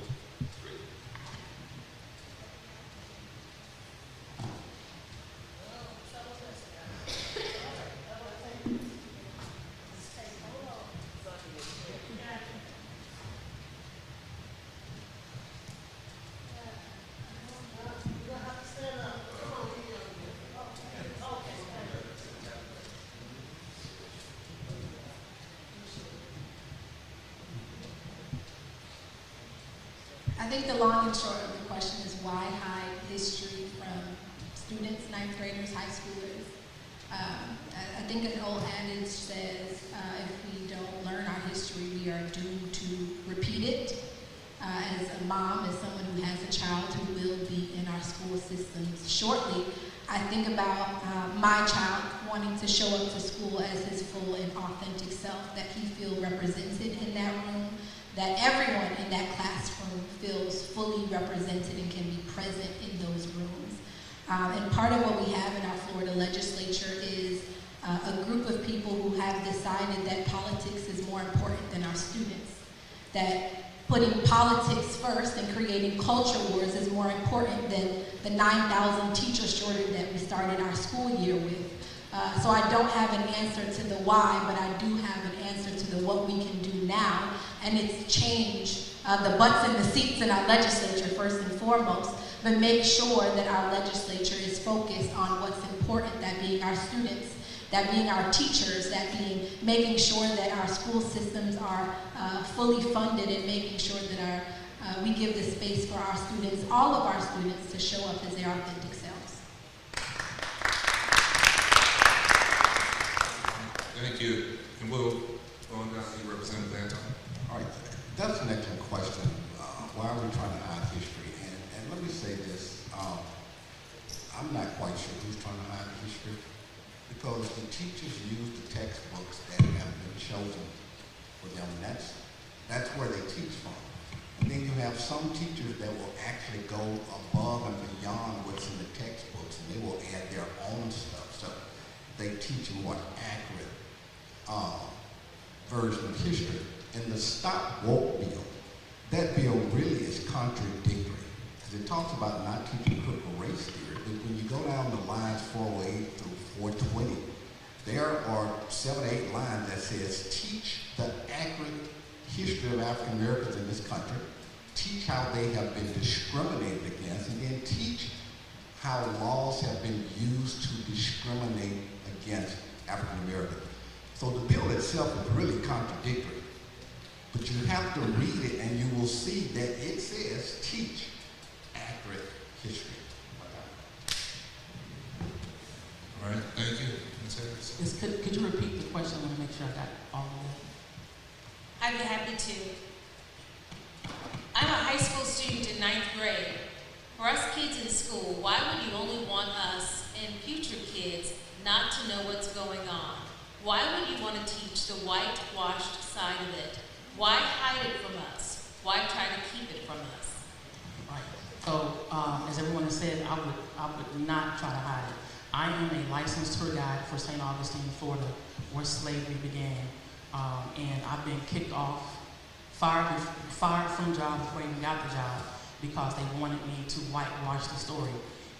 I think the long and short of the question is why hide history from students, ninth graders, high schoolers? I think an old adage says if we don't learn our history, we are doomed to repeat it. As a mom, as someone who has a child who will be in our school systems shortly, I think about my child wanting to show up to school as his full and authentic self, that he feels represented in that room, that everyone in that classroom feels fully represented and can be present in those rooms. And part of what we have in our Florida legislature is a group of people who have decided that politics is more important than our students, that putting politics first and creating culture wars is more important than the 9,000 teacher shortage that we started our school year with. So I don't have an answer to the why, but I do have an answer to the what we can do now, and it's change the butts in the seats in our legislature first and foremost, but make sure that our legislature is focused on what's important, that being our students, that being our teachers, that being making sure that our school systems are fully funded, and making sure that we give the space for our students, all of our students, to show up as their authentic selves. Thank you. And we'll go on down to Representative Anton. All right, that's an excellent question. Why are we trying to hide history? And let me say this, I'm not quite sure who's trying to hide history, because the teachers use the textbooks that have been chosen for them. That's where they teach from. And then you have some teachers that will actually go above and beyond what's in the textbooks, and they will add their own stuff. So they teach a more accurate version of history. And the Stop Woke bill, that bill really is contradictory, because it talks about not teaching critical race theory, but when you go down the lines 408 through 420, there are 7 or 8 lines that says teach the accurate history of African Americans in this country, teach how they have been discriminated against, and then teach how laws have been used to discriminate against African Americans. So the bill itself is really contradictory, but you have to read it and you will see that it says teach accurate history. All right, thank you. Ms. Harris. Yes, could you repeat the question? I want to make sure I got all of that. I'd be happy to. I'm a high school student in 9th grade. For us kids in school, why would you only want us and future kids not to know what's going on? Why would you want to teach the whitewashed side of it? Why hide it from us? Why try to keep it from us? Right. So, as everyone has said, I would not try to hide it. I am a licensed tour guide for St. Augustine, Florida, where slavery began. And I've been kicked off, fired from the job before I even got the job, because they wanted me to whitewash the story.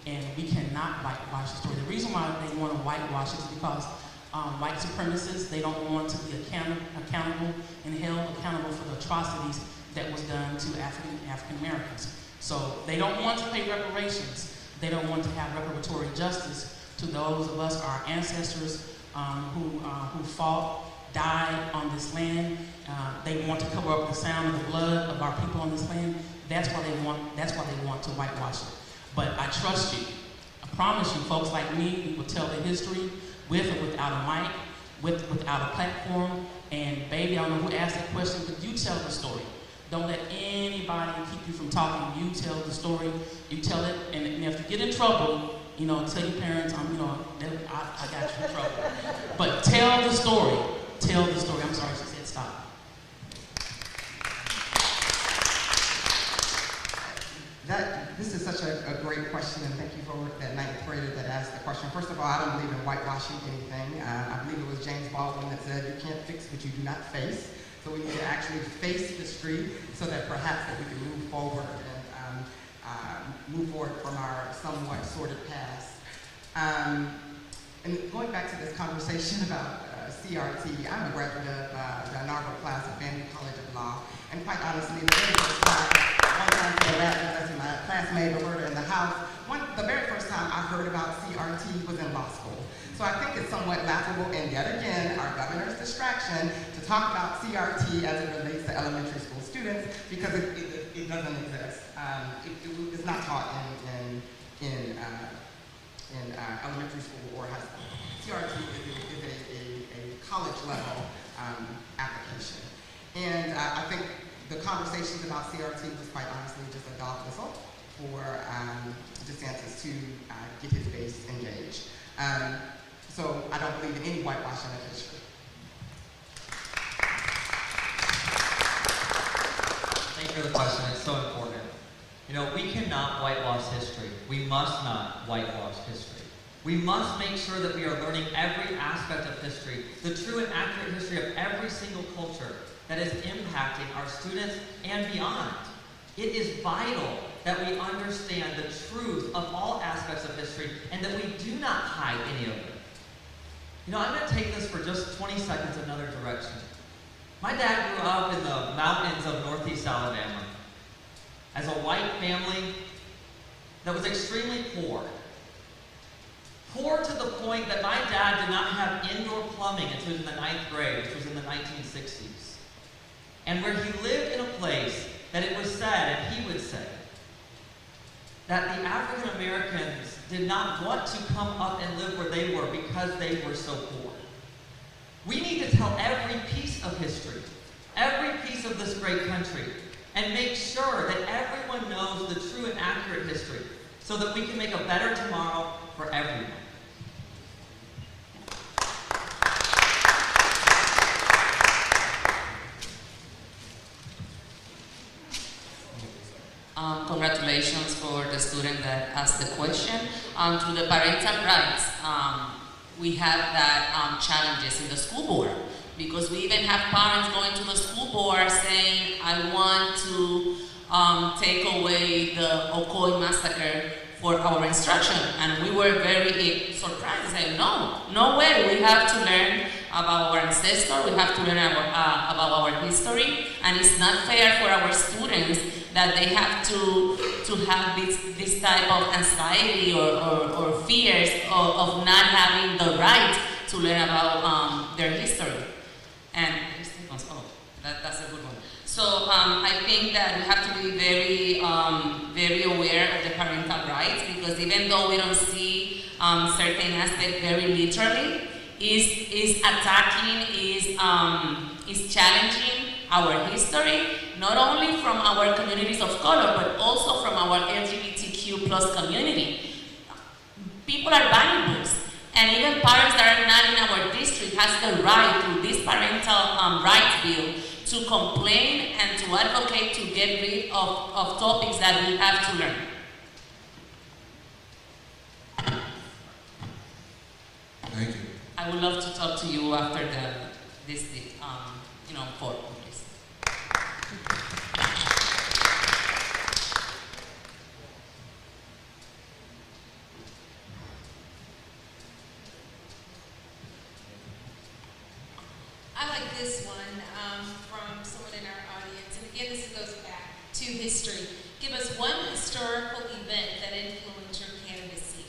And we cannot whitewash the story. The reason why they want to whitewash it is because white supremacists, they don't want to be accountable and held accountable for the atrocities that was done to African Americans. So they don't want to pay reparations. They don't want to have reparatory justice to those of us, our ancestors who fought, died on this land. They want to cover up the sound of the blood of our people on this land. That's why they want to whitewash it. But I trust you. I promise you, folks like me, we will tell the history with or without a mic, without a platform. And baby, I don't know who asked that question, but you tell the story. Don't let anybody keep you from talking. You tell the story. You tell it, and if you get in trouble, tell your parents, I got you in trouble. But tell the story. Tell the story. I'm sorry, she said stop. This is such a great question, and thank you for that ninth grader that asked the question. question. First of all, I don't believe in whitewashing anything. I believe it was James Baldwin that said, you can't fix what you do not face. So we need to actually face history so that perhaps that we can move forward and move forward from our somewhat sordid past. And going back to this conversation about CRT, I'm a graduate of the inaugural class of Vandy College of Law, and quite honestly, the very first time, one time to the left, that's my classmate Roberta in the house, the very first time I heard about CRT was in law school. So I think it's somewhat laughable, and yet again, our governor's distraction to talk about CRT as it relates to elementary school students, because it doesn't exist. It's not taught in elementary school or high school. CRT is a college level application. And I think the conversations about CRT was quite honestly just a dog whistle for DeSantis to get his base engaged. So I don't believe in any whitewashing of history. Thank you for the question. It's so important. You know, we cannot whitewash history. We must not whitewash history. We must make sure that we are learning every aspect of history, the true and accurate history of every single culture that is impacting our students and beyond. It is vital that we understand the truth of all aspects of history and that we do not hide any of it. You know, I'm going to take this for just 20 seconds another direction. My dad grew up in the mountains of Northeast Alabama as a white family that was extremely poor. Poor to the point that my dad did not have indoor plumbing until he was in the 9th grade, which was in the 1960s. And where he lived in a place that it was said, and he would say, that the African Americans did not want to come up and live where they were because they were so poor. We need to tell every piece of history, every piece of this great country, and make sure that everyone knows the true and accurate history so that we can make a better tomorrow for everyone. Congratulations for the student that asked the question. To the parental rights, we have that challenges in the school board, because we even have parents going to the school board saying, I want to take away the Ocoee massacre for our instruction. And we were very surprised, saying, no way, we have to learn about our ancestors, we have to learn about our history, and it's not fair for our students that they have to have this type of anxiety or fears of not having the right to learn about their history. And that's a good one. So I think that we have to be very aware of the parental rights, because even though we don't see certain aspects very literally, is attacking, is challenging our history, not only from our communities of color, but also from our LGBTQ plus community. People are buying books, and even parents that are not in our district has the right through this parental rights bill to complain and to advocate to get rid of topics that we have to learn. Thank you. I would love to talk to you after this forum, please. I like this one from someone in our audience. And again, this goes back to history. Give us one historical event that influenced your candidacy.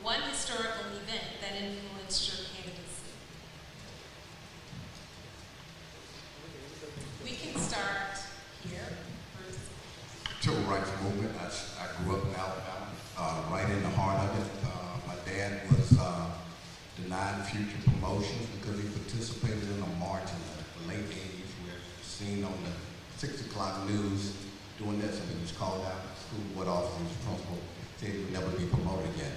One historical event that influenced your candidacy. We can start here. Civil rights movement. I grew up in Alabama, right in the heart of it. My dad was denied future promotions because he participated in a march in the late 80s, where seen on the 6 o'clock news doing this, and he was called out. The school board officer, his principal, said he would never be promoted again.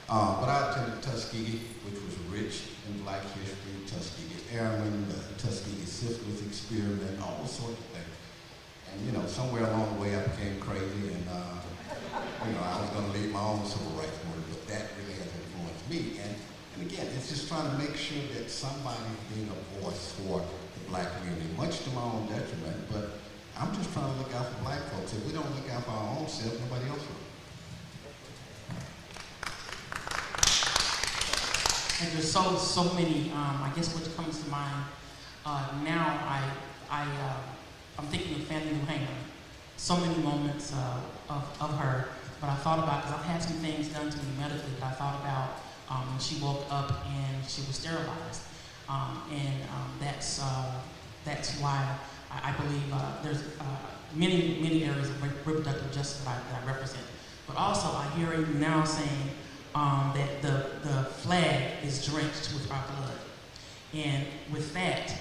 But I attended Tuskegee, which was rich in black history, Tuskegee Airmen, the Tuskegee Syphilis experiment, all sorts of things. And somewhere along the way I became crazy, and I was going to lead my own civil rights movement, but that really has me. And again, it's just trying to make sure that somebody's being a voice for the black community, much to my own detriment, but I'm just trying to look out for black folks. If we don't look out for our own self, nobody else will. And there's so many, I guess what comes to mind now, I'm thinking of Fannie Lou Hamer. So many moments of her, but I thought about, because I've had some things done to me medically, but I thought about when she woke up and she was sterilized. That's why I believe there's many areas of reproductive justice that I represent. But also I hear you now saying that the flag is drenched with our blood. And with that,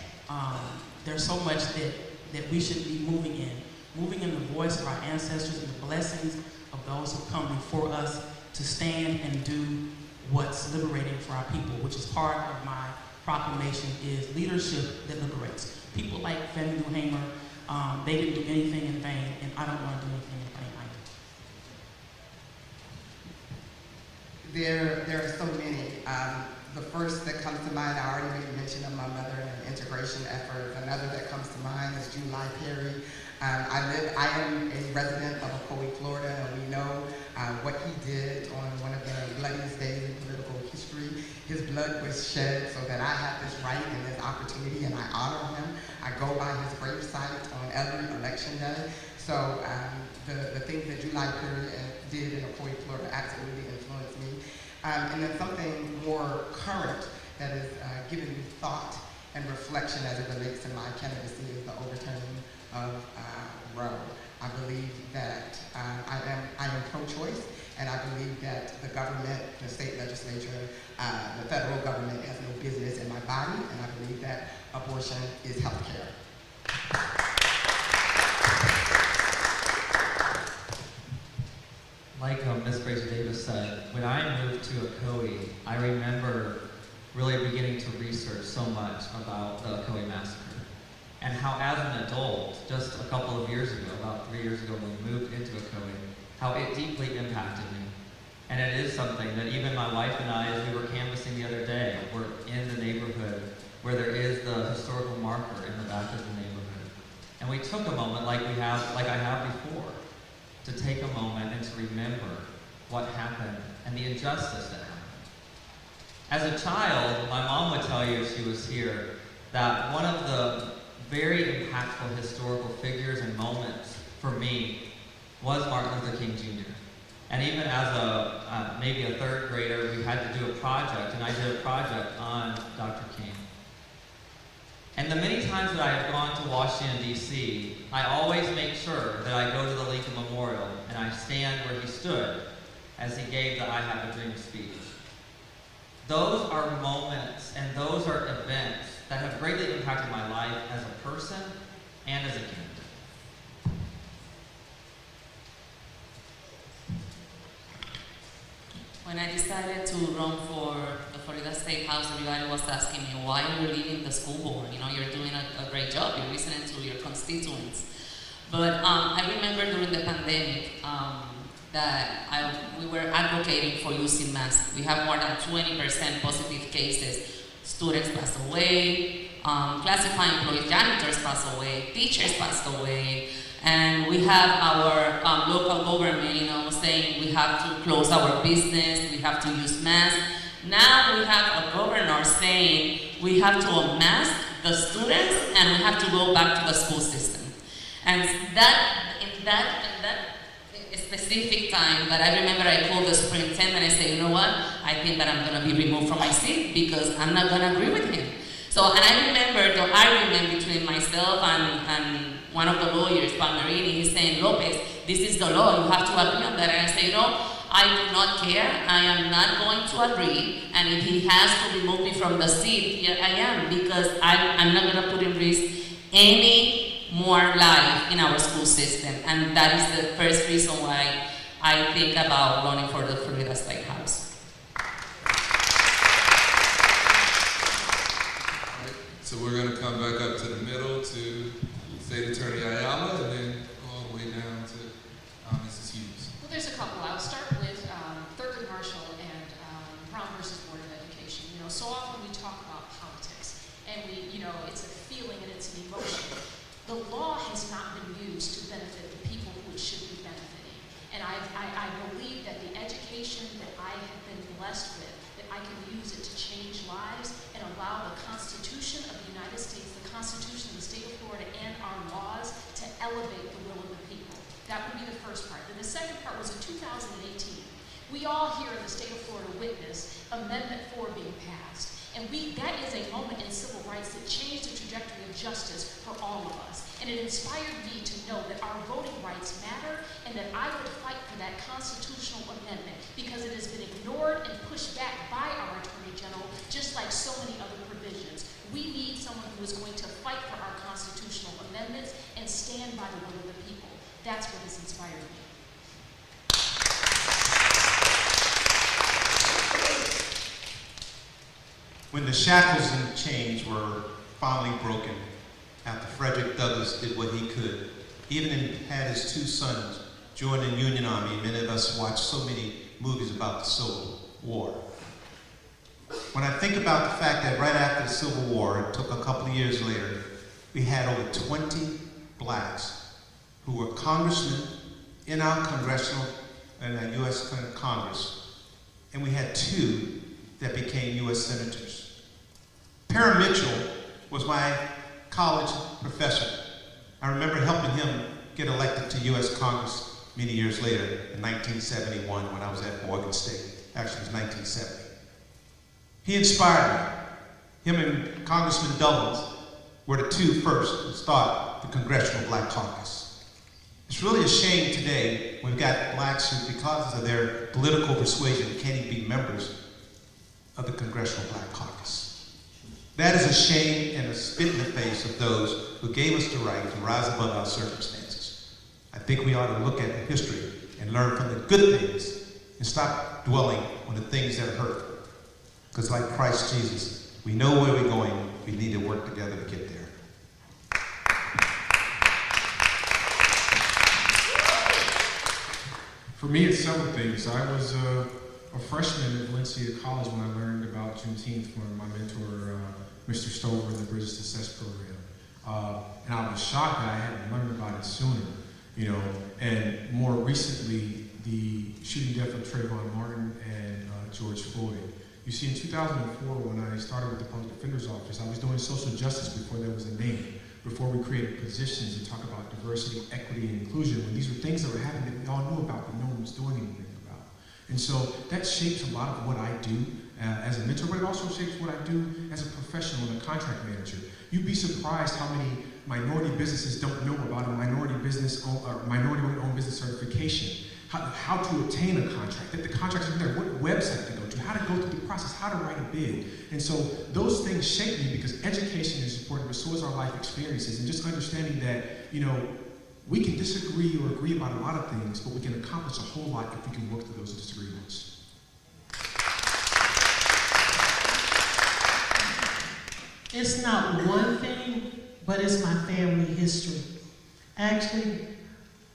there's so much that we should be moving in the voice of our ancestors and the blessings of those who come before us to stand and do what's liberating for our people, which is part of my proclamation, is leadership that liberates. People like Fannie Lou Hamer, they didn't do anything in vain, and I don't want to do anything in vain either. There are so many. The first that comes to mind, I already made mention of my mother and integration efforts. Another that comes to mind is July Perry. I am a resident of Ocoee, Florida, and we know what he did on one of the bloodiest days in political history. His blood was shed so that I have this right and this opportunity, and I honor him. I go by his gravesite on every election day. So the things that July Perry did in Ocoee, Florida absolutely influenced me. And then something more current that has given me thought and reflection as it relates to my candidacy is the overturning of Roe. I believe that I am pro-choice, and I believe that the government, the state legislature, the federal government has no business in my body, and I believe that abortion is health care. Like Ms. Fraser Davis said, when I moved to Ocoee, I remember really beginning to research so much about the Ocoee massacre, and how as an adult, just a couple of years ago, about 3 years ago when we moved into Ocoee, how it deeply impacted me. And it is something that even my wife and I, as we were canvassing the other day, were in the neighborhood where there is the historical marker in the back of the neighborhood. And we took a moment, like I have before, to take a moment and to remember what happened and the injustice that happened. As a child, my mom would tell you if she was here that one of the very impactful historical figures and moments for me was Martin Luther King Jr. And even as maybe a third grader, we had to do a project, and I did a project on Dr. King. And the many times that I have gone to Washington, D.C., I always make sure that I go to the Lincoln Memorial and I stand where he stood as he gave the I Have a Dream speech. Those are moments and those are events that have greatly impacted my life as a person and as a candidate. When I decided to run for the Florida State House, everybody was asking me, why are you leaving the school board? You know, you're doing a great job. You're listening to your constituents. But I remember during the pandemic that we were advocating for using masks. We have more than 20% positive cases. Students passed away, classified employees, janitors passed away, teachers passed away. And we have our local government, you know, saying we have to close our business, we have to use masks. Now we have a governor saying we have to unmask the students and we have to go back to the school system. And in that specific time that I remember, I called the superintendent and I said, you know what, I think that I'm gonna be removed from my seat because I'm not gonna agree with him. So, and I remember the argument between myself and one of the lawyers, Palmerini, he's saying, Lopez, this is the law, you have to agree on that. And I say, no, I do not care, I am not going to agree, and if he has to remove me from the seat, yeah, I am, because I'm not gonna put in risk any more life in our school system. And that is the first reason why I think about running for the Florida State House. So we're going to come back up to the middle to State Attorney Ayala, and then go all the way down to Mrs. Hughes. Well, there's a couple. I'll start with Thurgood Marshall and Brown versus often we talk about politics, and it's a feeling and it's an emotion. The law has not been used to benefit the people who it should be benefiting. And I believe that the education that I have been blessed with, that I can use it to change lives and allow the Constitution of the United States, the Constitution of the state of Florida, and our laws to elevate the will of the people. That would be the first part. Then the second part was in 2018. We all here in the state of Florida witnessed Amendment 4 being passed. And that is a moment in civil rights that changed the trajectory of justice for all of us. And it inspired me to know that our voting rights matter and that I would fight for that constitutional amendment because it has been ignored and pushed back by our Attorney General, just like so many other provisions. We need someone who is going to fight for our constitutional amendments and stand by the will of the people. That's what has inspired me. When the shackles and chains were finally broken, after Frederick Douglass did what he could, even had his two sons join the Union Army, many of us watched so many movies about the Civil War. When I think about the fact that right after the Civil War, it took a couple of years later, we had over 20 blacks who were congressmen in our congressional and our U.S. Congress, and we had 2 that became U.S. senators. Para Mitchell was my college professor. I remember helping him get elected to U.S. Congress many years later in 1971 when I was at Morgan State. Actually, it was 1970. He inspired me. Him and Congressman Douglas were the 2 first to start the Congressional Black Caucus. It's really a shame today we've got blacks who, because of their political persuasion, can't even be members of the Congressional Black Caucus. That is a shame and a spit in the face of those who gave us the right to rise above our circumstances. I think we ought to look at history and learn from the good things and stop dwelling on the things that are hurtful. Because like Christ Jesus, we know where we're going, we need to work together to get there. For me, it's several things. I was a freshman at Valencia College when I learned about Juneteenth from my mentor, Mr. Stover, in the Bridge to Success program. And I was shocked that I hadn't learned about it sooner, And more recently, the shooting death of Trayvon Martin and George Floyd. You see, in 2004, when I started with the Public Defender's Office, I was doing social justice before there was a name, before we created positions and talk about diversity, equity, and inclusion, when these were things that were happening that we all knew about, but no one was doing anything about. And so that shapes a lot of what I do as a mentor, but it also shapes what I do as a professional and a contract manager. You'd be surprised how many minority businesses don't know about a minority women-owned business certification, how to obtain a contract, that the contracts are there, what website to go to, how to go through the process, how to write a bid. And so those things shape me because education is important, but so is our life experiences, and just understanding that, we can disagree or agree about a lot of things, but we can accomplish a whole lot if we can work through those disagreements. It's not one thing, but it's my family history. Actually,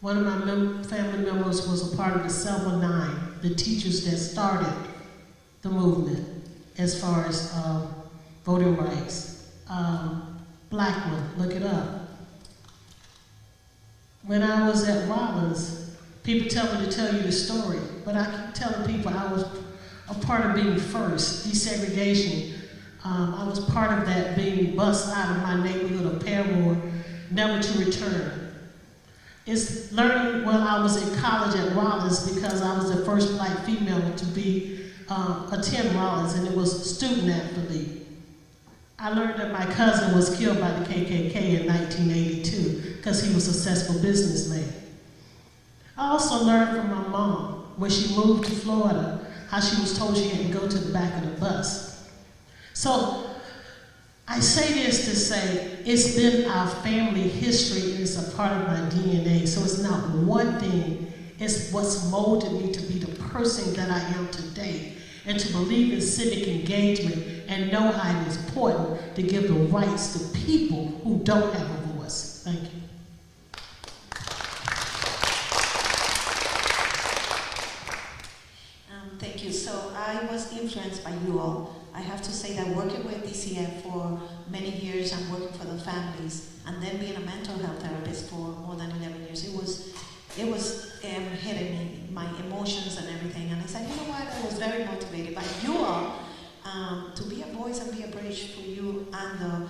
one of my family members was a part of the Selma 9, the teachers that started the movement as far as voting rights. Blackman, look it up. When I was at Rollins, people tell me to tell you the story, but I keep telling people I was a part of being first, desegregation. I was part of that, being bussed out of my neighborhood of Paramore, never to return. It's learning while I was in college at Rollins because I was the first black female to attend Rollins, and it was student athlete. I learned that my cousin was killed by the KKK in 1982 because he was a successful businessman. I also learned from my mom when she moved to Florida how she was told she had to go to the back of the bus. So I say this to say it's been our family history and it's a part of my DNA. So it's not one thing, it's what's molded me to be the person that I am today and to believe in civic engagement and know how it is important to give the rights to people who don't have a voice. Thank you. Thank you. So I was influenced by you all. I have to say that working with DCF for many years and working for the families, and then being a mental health therapist for more than 11 years, it was hitting me, my emotions and everything. And I said, you know what? I was very motivated by you all to be a voice and be a bridge for you and the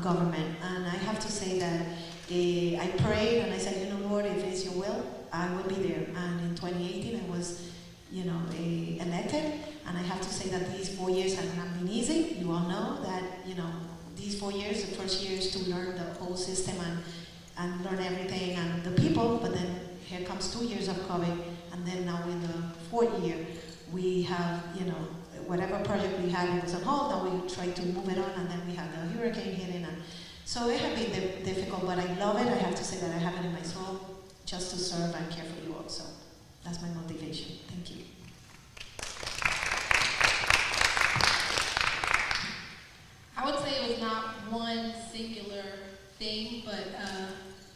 government. And I have to say that I prayed and I said, you know, Lord, if it's your will, I will be there. And in 2018, I was, elected. And I have to say that these 4 years have not been easy. You all know that, these 4 years, the first year is to learn the whole system and learn everything and the people, but then here comes 2 years of COVID, and then now in the fourth year, we have, whatever project we had, it was on hold, now we try to move it on, and then we have the hurricane hitting, and so it has been difficult, but I love it. I have to say that I have it in my soul just to serve and care for you all, so that's my motivation. Thank you. I would say it was not one singular thing, but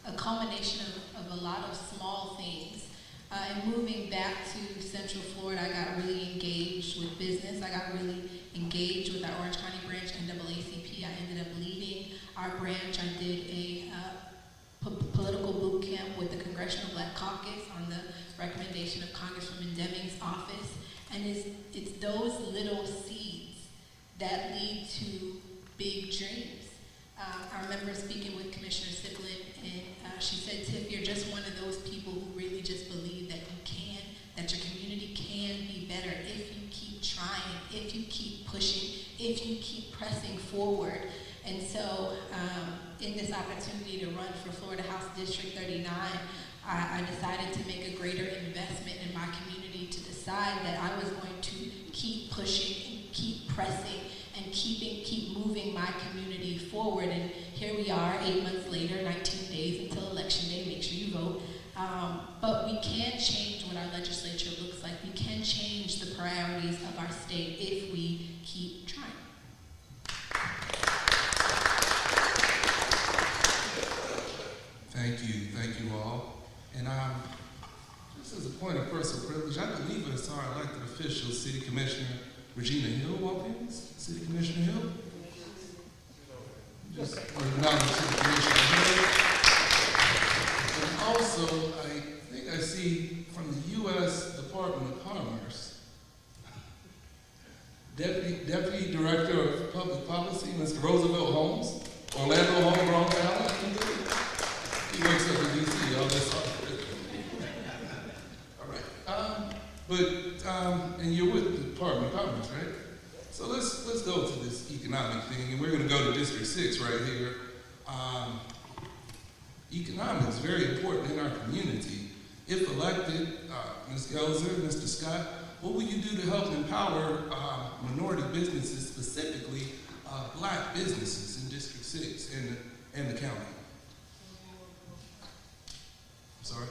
a culmination of a lot of small things. And moving back to Central Florida, I got really engaged with business. I got really engaged with our Orange County branch, NAACP. I ended up leading our branch. I did a political boot camp with the Congressional Black Caucus on the recommendation of Congresswoman Deming's office. And it's those little seeds that lead to big dreams. I remember speaking with Commissioner Siblin, and she said, Tiff, you're just one of those people who really just believe that you can, that your community can be better if you keep trying, if you keep pushing, if you keep pressing forward. And so in this opportunity to run for Florida House District 39, I decided to make a greater investment in my community, to decide that I was going to keep pushing and keep pressing and keep moving my community forward. And here we are, 8 months later, 19 days until Election Day. Make sure you vote. But we can change what our legislature looks like. We can change the priorities of our state if we keep trying. Thank you all. And just as a point of personal privilege, I believe it's our elected official, City Commissioner Regina Hill, walked in. City Commissioner Hill? Just acknowledge City Commissioner Hill. And also, I think I see from the U.S. Department of Commerce, Deputy Director of Public Policy, Mr. Roosevelt Holmes, Orlando Homegrown Talent. He works up in D.C., all this stuff. And you're with the Department of Commerce, right? So let's go to this economic thing, and we're going to go to District 6 right here. Economics is very important in our community. If elected, Ms. Gelzer, Mr. Scott, what will you do to help empower minority businesses, specifically black businesses in District 6 and the county? I'm sorry?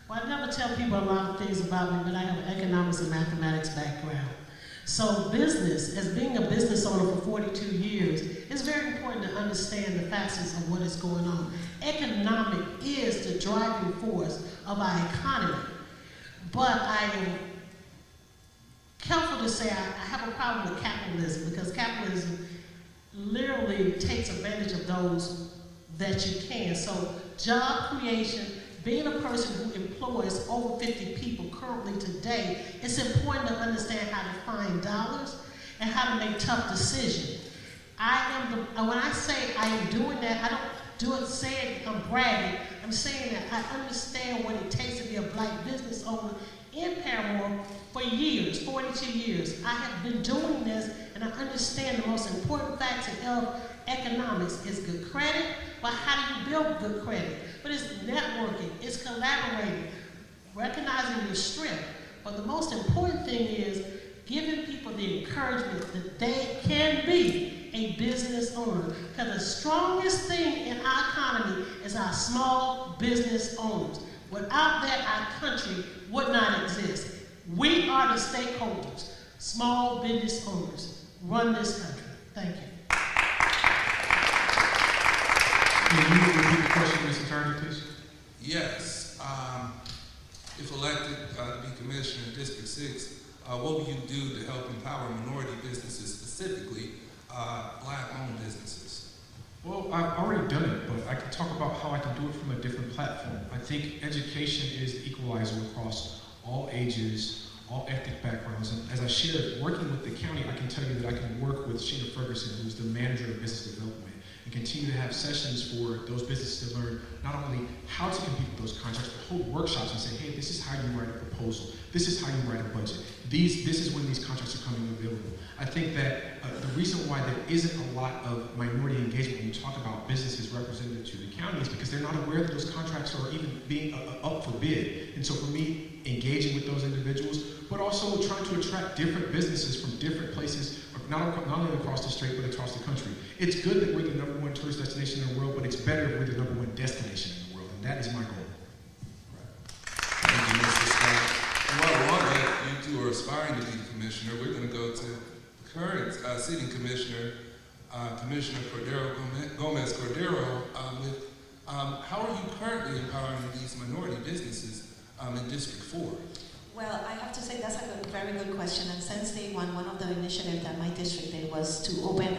Well, I never tell people a lot of things about me, but I have an economics and mathematics background. So business, as being a business owner for 42 years, it's very important to understand the facets of what is going on. Economic is the driving force of our economy. But I am careful to say I have a problem with capitalism, because capitalism literally takes advantage of those that you can. So job creation, being a person who employs over 50 people currently today, it's important to understand how to find dollars and how to make tough decisions. When I say I am doing that, I don't do it saying I'm bragging. I'm saying that I understand what it takes to be a black business owner in Paramore for years, 42 years. I have been doing this, and I understand the most important factor of economics is good credit, but how do you build good credit? But it's networking, it's collaborating, recognizing your strength. But the most important thing is giving people the encouragement that they can be a business owner. Because the strongest thing in our economy is our small business owners. Without that, our country would not exist. We are the stakeholders. Small business owners run this country. Thank you. Can you repeat the question, Mr. Attorney, please? Yes. if elected to be commissioner in District 6, what will you do to help empower minority businesses, specifically Black-owned businesses? Well, I've already done it, but I can talk about how I can do it from a different platform. I think education is the equalizer across all ages, all ethnic backgrounds. And as I shared, working with the county, I can tell you that I can work with Shiloh Ferguson, who's the manager of business development, and continue to have sessions for those businesses to learn not only how to compete with those contracts, but hold workshops and say, hey, this is how you write a proposal. This is how you write a budget. This is when these contracts are coming available. I think that the reason why there isn't a lot of minority engagement when you talk about businesses represented to the county is because they're not aware that those contracts are even being up for bid. And so for me, engaging with those individuals, but also trying to attract different businesses from different places, not only across the state, but across the country. It's good that we're the #1 tourist destination in the world, but it's better if we're the #1 destination in the world, and that is my goal. Thank you, Mr. Scott. And while we're on that, you two are aspiring to be commissioner. We're going to go to current sitting commissioner, Commissioner Gomez Cordero, with how are you currently empowering these minority businesses in District 4? Well, I have to say that's a very good question. And since day one of the initiatives that my district did was to open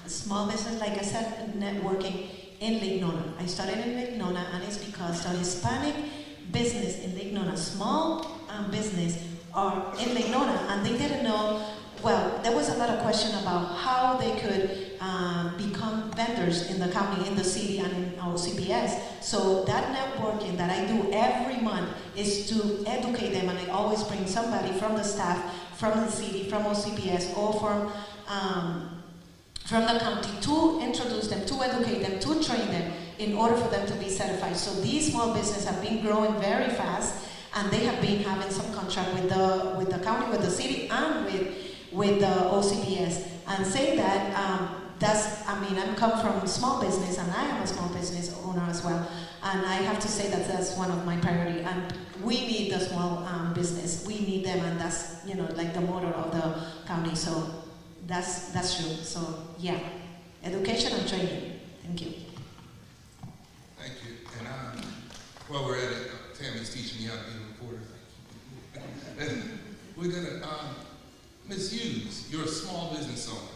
a small business, like I said, networking in Lake Nona. I started in Lake Nona, and it's because the Hispanic business in Lake Nona, small business, are in Lake Nona, and they didn't know. Well, there was a lot of question about how they could become vendors in the county, in the city, and in our CPS. So that networking that I do every month is to educate them, and I always bring somebody from the staff, from the city, from OCPS, or from the county to introduce them, to educate them, to train them in order for them to be certified. So these small businesses have been growing very fast, and they have been having some contract with the county, with the city, and with the OCPS. And saying that, I come from small business, and I am a small business owner as well. And I have to say that that's one of my priorities. And we need the small business. We need them, and that's, like the motor of the county. So that's true. So yeah, education and training. Thank you. Thank you. And while we're at it, Tammy's teaching me how to be a reporter. We're gonna, Ms. Hughes, you're a small business owner,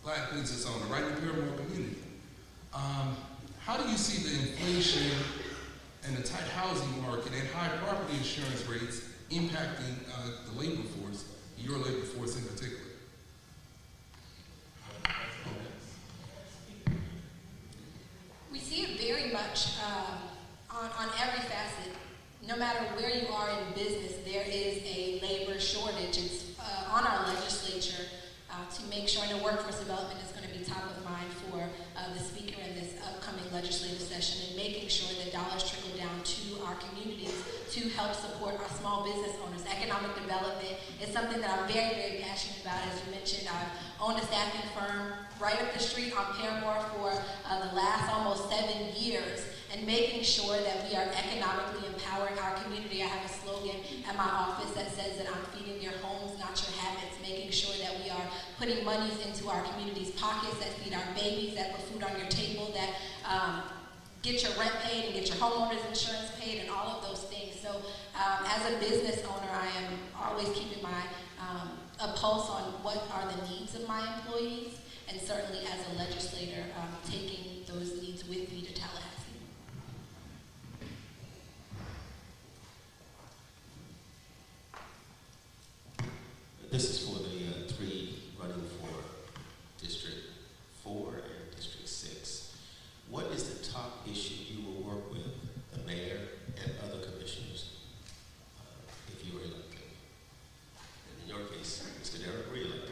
Black business owner, right in the Paramore community. How do you see the inflation and the tight housing market and high property insurance rates impacting the labor force, your labor force in particular? We see it very much on every facet. No matter where you are in business, there is a labor shortage. It's on our legislature to make sure, and the workforce development is going to be top of mind for the speaker in this upcoming legislative session, and making sure that dollars trickle down to our communities to help support our small business owners. Economic development is something that I'm very, very passionate about. As you mentioned, I've owned a staffing firm right up the street on Paramore for the last almost 7 years, and making sure that we are economically empowering our community. I have a slogan at my office that says that I'm feeding your homes, not your habits, making sure that we are putting monies into our community's pockets that feed our babies, that put food on your table, that get your rent paid and get your homeowner's insurance paid, and all of those things. So as a business owner, I am always keeping my a pulse on what are the needs of my employees, and certainly as a legislator, taking those needs with me to Tallahassee. This is for the three running for District 4 and District 6. What is the top issue you will work with the mayor and other commissioners if you were elected? And in your case, Mr. Derrick, re-elected.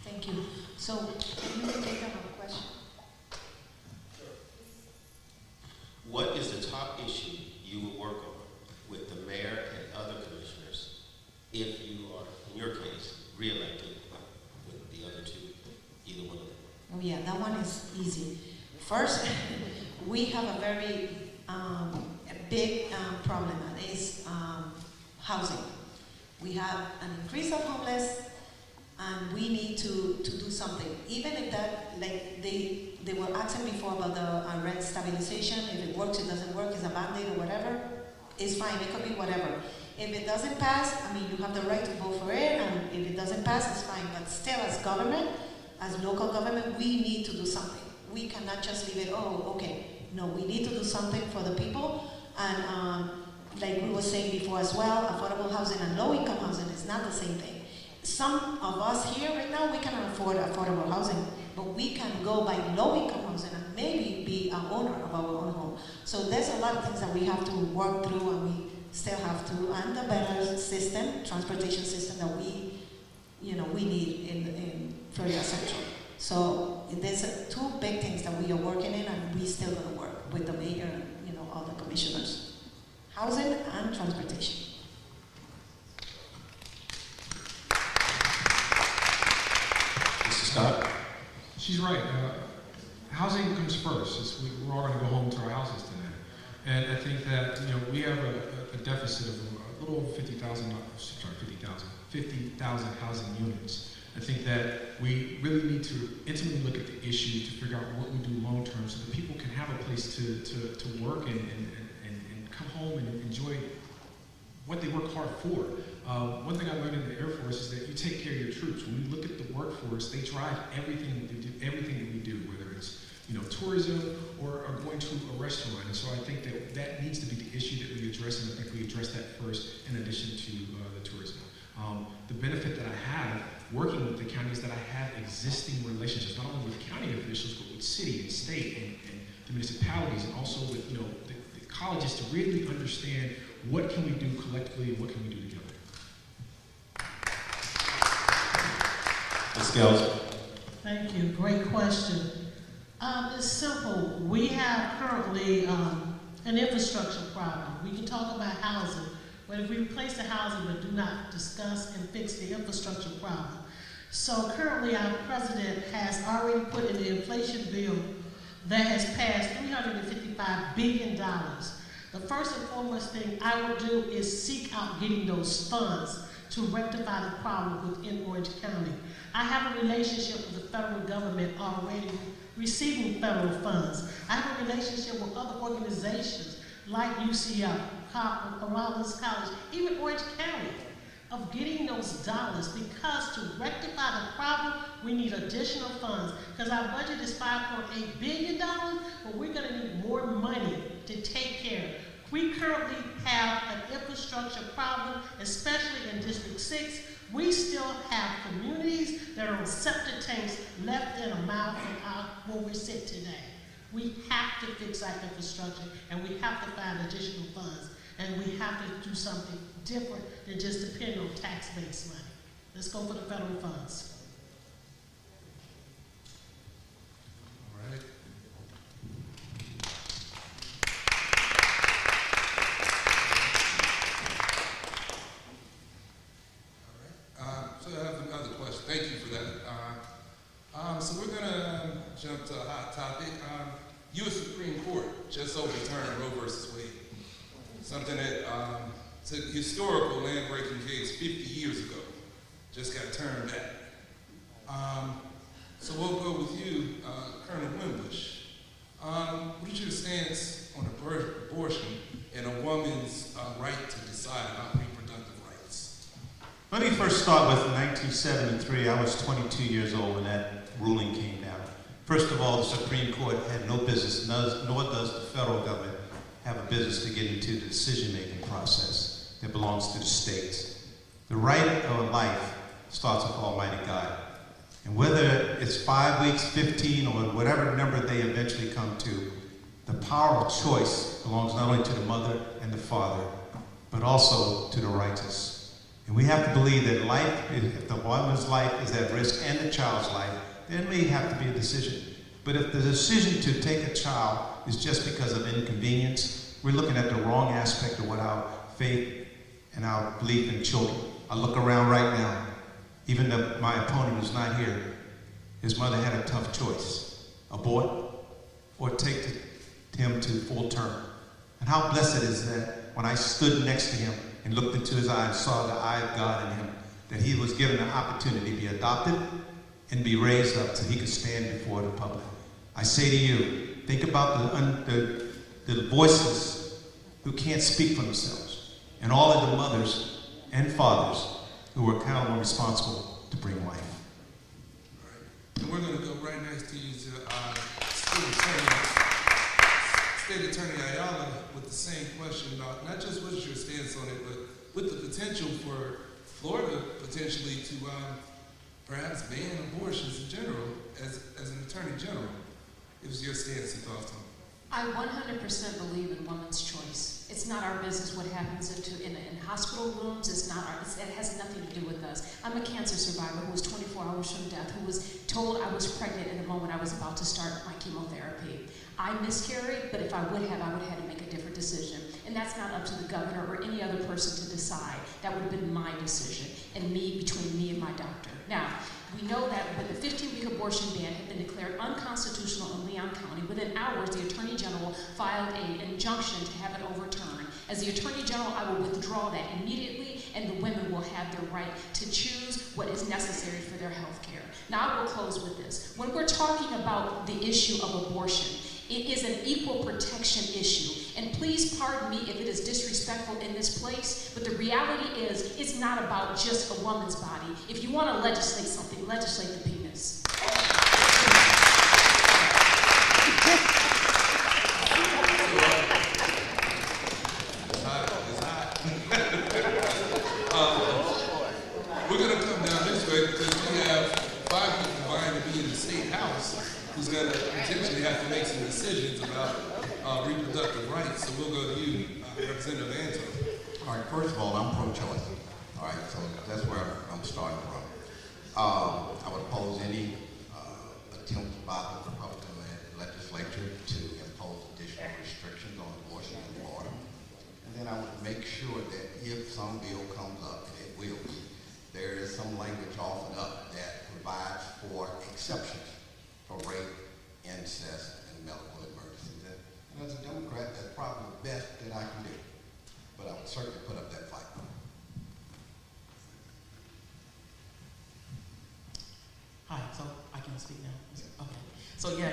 Thank you. So, can you repeat that question? What is the top issue you will work on with the mayor and other commissioners if you are, in your case, re-elected with the other two, either one of them? Oh yeah, that one is easy. First, we have a very big problem, and it's housing. We have an increase of homeless, and we need to do something. Even if that, like, they they were asking before about the rent stabilization. If it works, it doesn't work, it's a Band-Aid or whatever, it's fine, it could be whatever. If it doesn't pass, I mean, you have the right to vote for it, and if it doesn't pass, it's fine. But still, as government, as local government, we need to do something. We cannot just leave it, oh, okay. No, we need to do something for the people. And like we were saying before as well, affordable housing and low-income housing is not the same thing. Some of us here right now, we cannot afford affordable housing, but we can go buy low-income housing and maybe be an owner of our own home. So there's a lot of things that we have to work through, and we still have to, and the better system, transportation system that we need in Florida Central. So there's two big things that we are working in, and we still gonna work with the mayor and all the commissioners. Housing and transportation. Mr. Scott? She's right. Housing comes first. We're all going to go home to our houses tonight. And I think that we have a deficit of a little over 50,000 housing units. I think that we really need to intimately look at the issue to figure out what we do long term so that people can have a place to work and come home and enjoy what they work hard for. One thing I learned in the Air Force is that you take care of your troops. When we look at the workforce, they drive everything that we do, whether it's tourism or going to a restaurant. And so I think that needs to be the issue that we address, and I think we address that first in addition to the tourism. The benefit that I have working with the county is that I have existing relationships, not only with county officials, but with city and state and the municipalities, and also with the colleges to really understand what can we do collectively and what can we do together. Ms. Gels. Thank you. Great question. It's simple. We have currently an infrastructure problem. We can talk about housing, but if we replace the housing but do not discuss and fix the infrastructure problem. So currently our president has already put in the inflation bill that has passed $355 billion. The first and foremost thing I would do is seek out getting those funds to rectify the problem within Orange County. I have a relationship with the federal government already receiving federal funds. I have a relationship with other organizations like UCF, Rollins College, even Orange County, of getting those dollars, because to rectify the problem, we need additional funds. Because our budget is $5.8 billion, but we're gonna need more money to take care of. We currently have an infrastructure problem, especially in District 6. We still have communities that are on septic tanks less than a mile from where we sit today. We have to fix our infrastructure, and we have to find additional funds, and we have to do something different than just depend on tax-based money. Let's go for the federal funds. All right. So I have another question. Thank you for that. So we're going to jump to a hot topic. U.S. Supreme Court just overturned Roe versus Wade. Something that took historical land-breaking case 50 years ago, just got turned back. So we'll go with you, Colonel Wimbush. What is your stance on abortion and a woman's right to decide about reproductive rights? Let me first start with 1973. I was 22 years old when that ruling came down. First of all, the Supreme Court had no business, nor does the federal government have a business to get into the decision-making process that belongs to the states. The right of life starts with Almighty God. And whether it's 5 weeks, 15, or whatever number they eventually come to, the power of choice belongs not only to the mother and the father, but also to the righteous. And we have to believe that life, if the woman's life is at risk and the child's life, there may have to be a decision. But if the decision to take a child is just because of inconvenience, we're looking at the wrong aspect of what our faith and our belief in children. I look around right now, even though my opponent who's not here, his mother had a tough choice: abort or take him to full term. And how blessed is that when I stood next to him and looked into his eyes, saw the eye of God in him, that he was given an opportunity to be adopted and be raised up so he could stand before the public. I say to you, think about the voices who can't speak for themselves, and all of the mothers and fathers who are accountable and responsible to bring life. And we're going to go right next to you to State Attorney Ayala with the same question about not just what's your stance on it, but with the potential for Florida potentially to perhaps ban abortions in general as an Attorney General. It was your stance and thoughts on it. I 100% believe in women's choice. It's not our business what happens in hospital rooms. It has nothing to do with us. I'm a cancer survivor who was 24 hours from death, who was told I was pregnant in the moment I was about to start my chemotherapy. I miscarried, but if I would have had to make a different decision. And that's not up to the governor or any other person to decide. That would have been my decision and between me and my doctor. Now, we know that when the 15-week abortion ban had been declared unconstitutional in Leon County, within hours the Attorney General filed an injunction to have it overturned. As the Attorney General, I will withdraw that immediately, and the women will have their right to choose what is necessary for their health care. Now, I will close with this. When we're talking about the issue of abortion, it is an equal protection issue. And please pardon me if it is disrespectful in this place, but the reality is it's not about just a woman's body. If you want to legislate something, legislate the penis. We're going to come down this way because we have 5 people vying to be in the State House who's going to potentially have to make some decisions about reproductive rights. So we'll go to you, Representative Anton. All right, first of all, I'm pro-choice. All right, so that's where I'm starting from. I would oppose any attempt by the Republican legislature to impose additional restrictions on abortion in Florida. And then I would make sure that if some bill comes up, and it will, there is some language offered up that provides for exceptions for rape, incest, and medical emergencies. And as a Democrat, that's probably the best that I can do. But I would certainly put up that fight. Hi, so I can speak now. Okay. So yeah,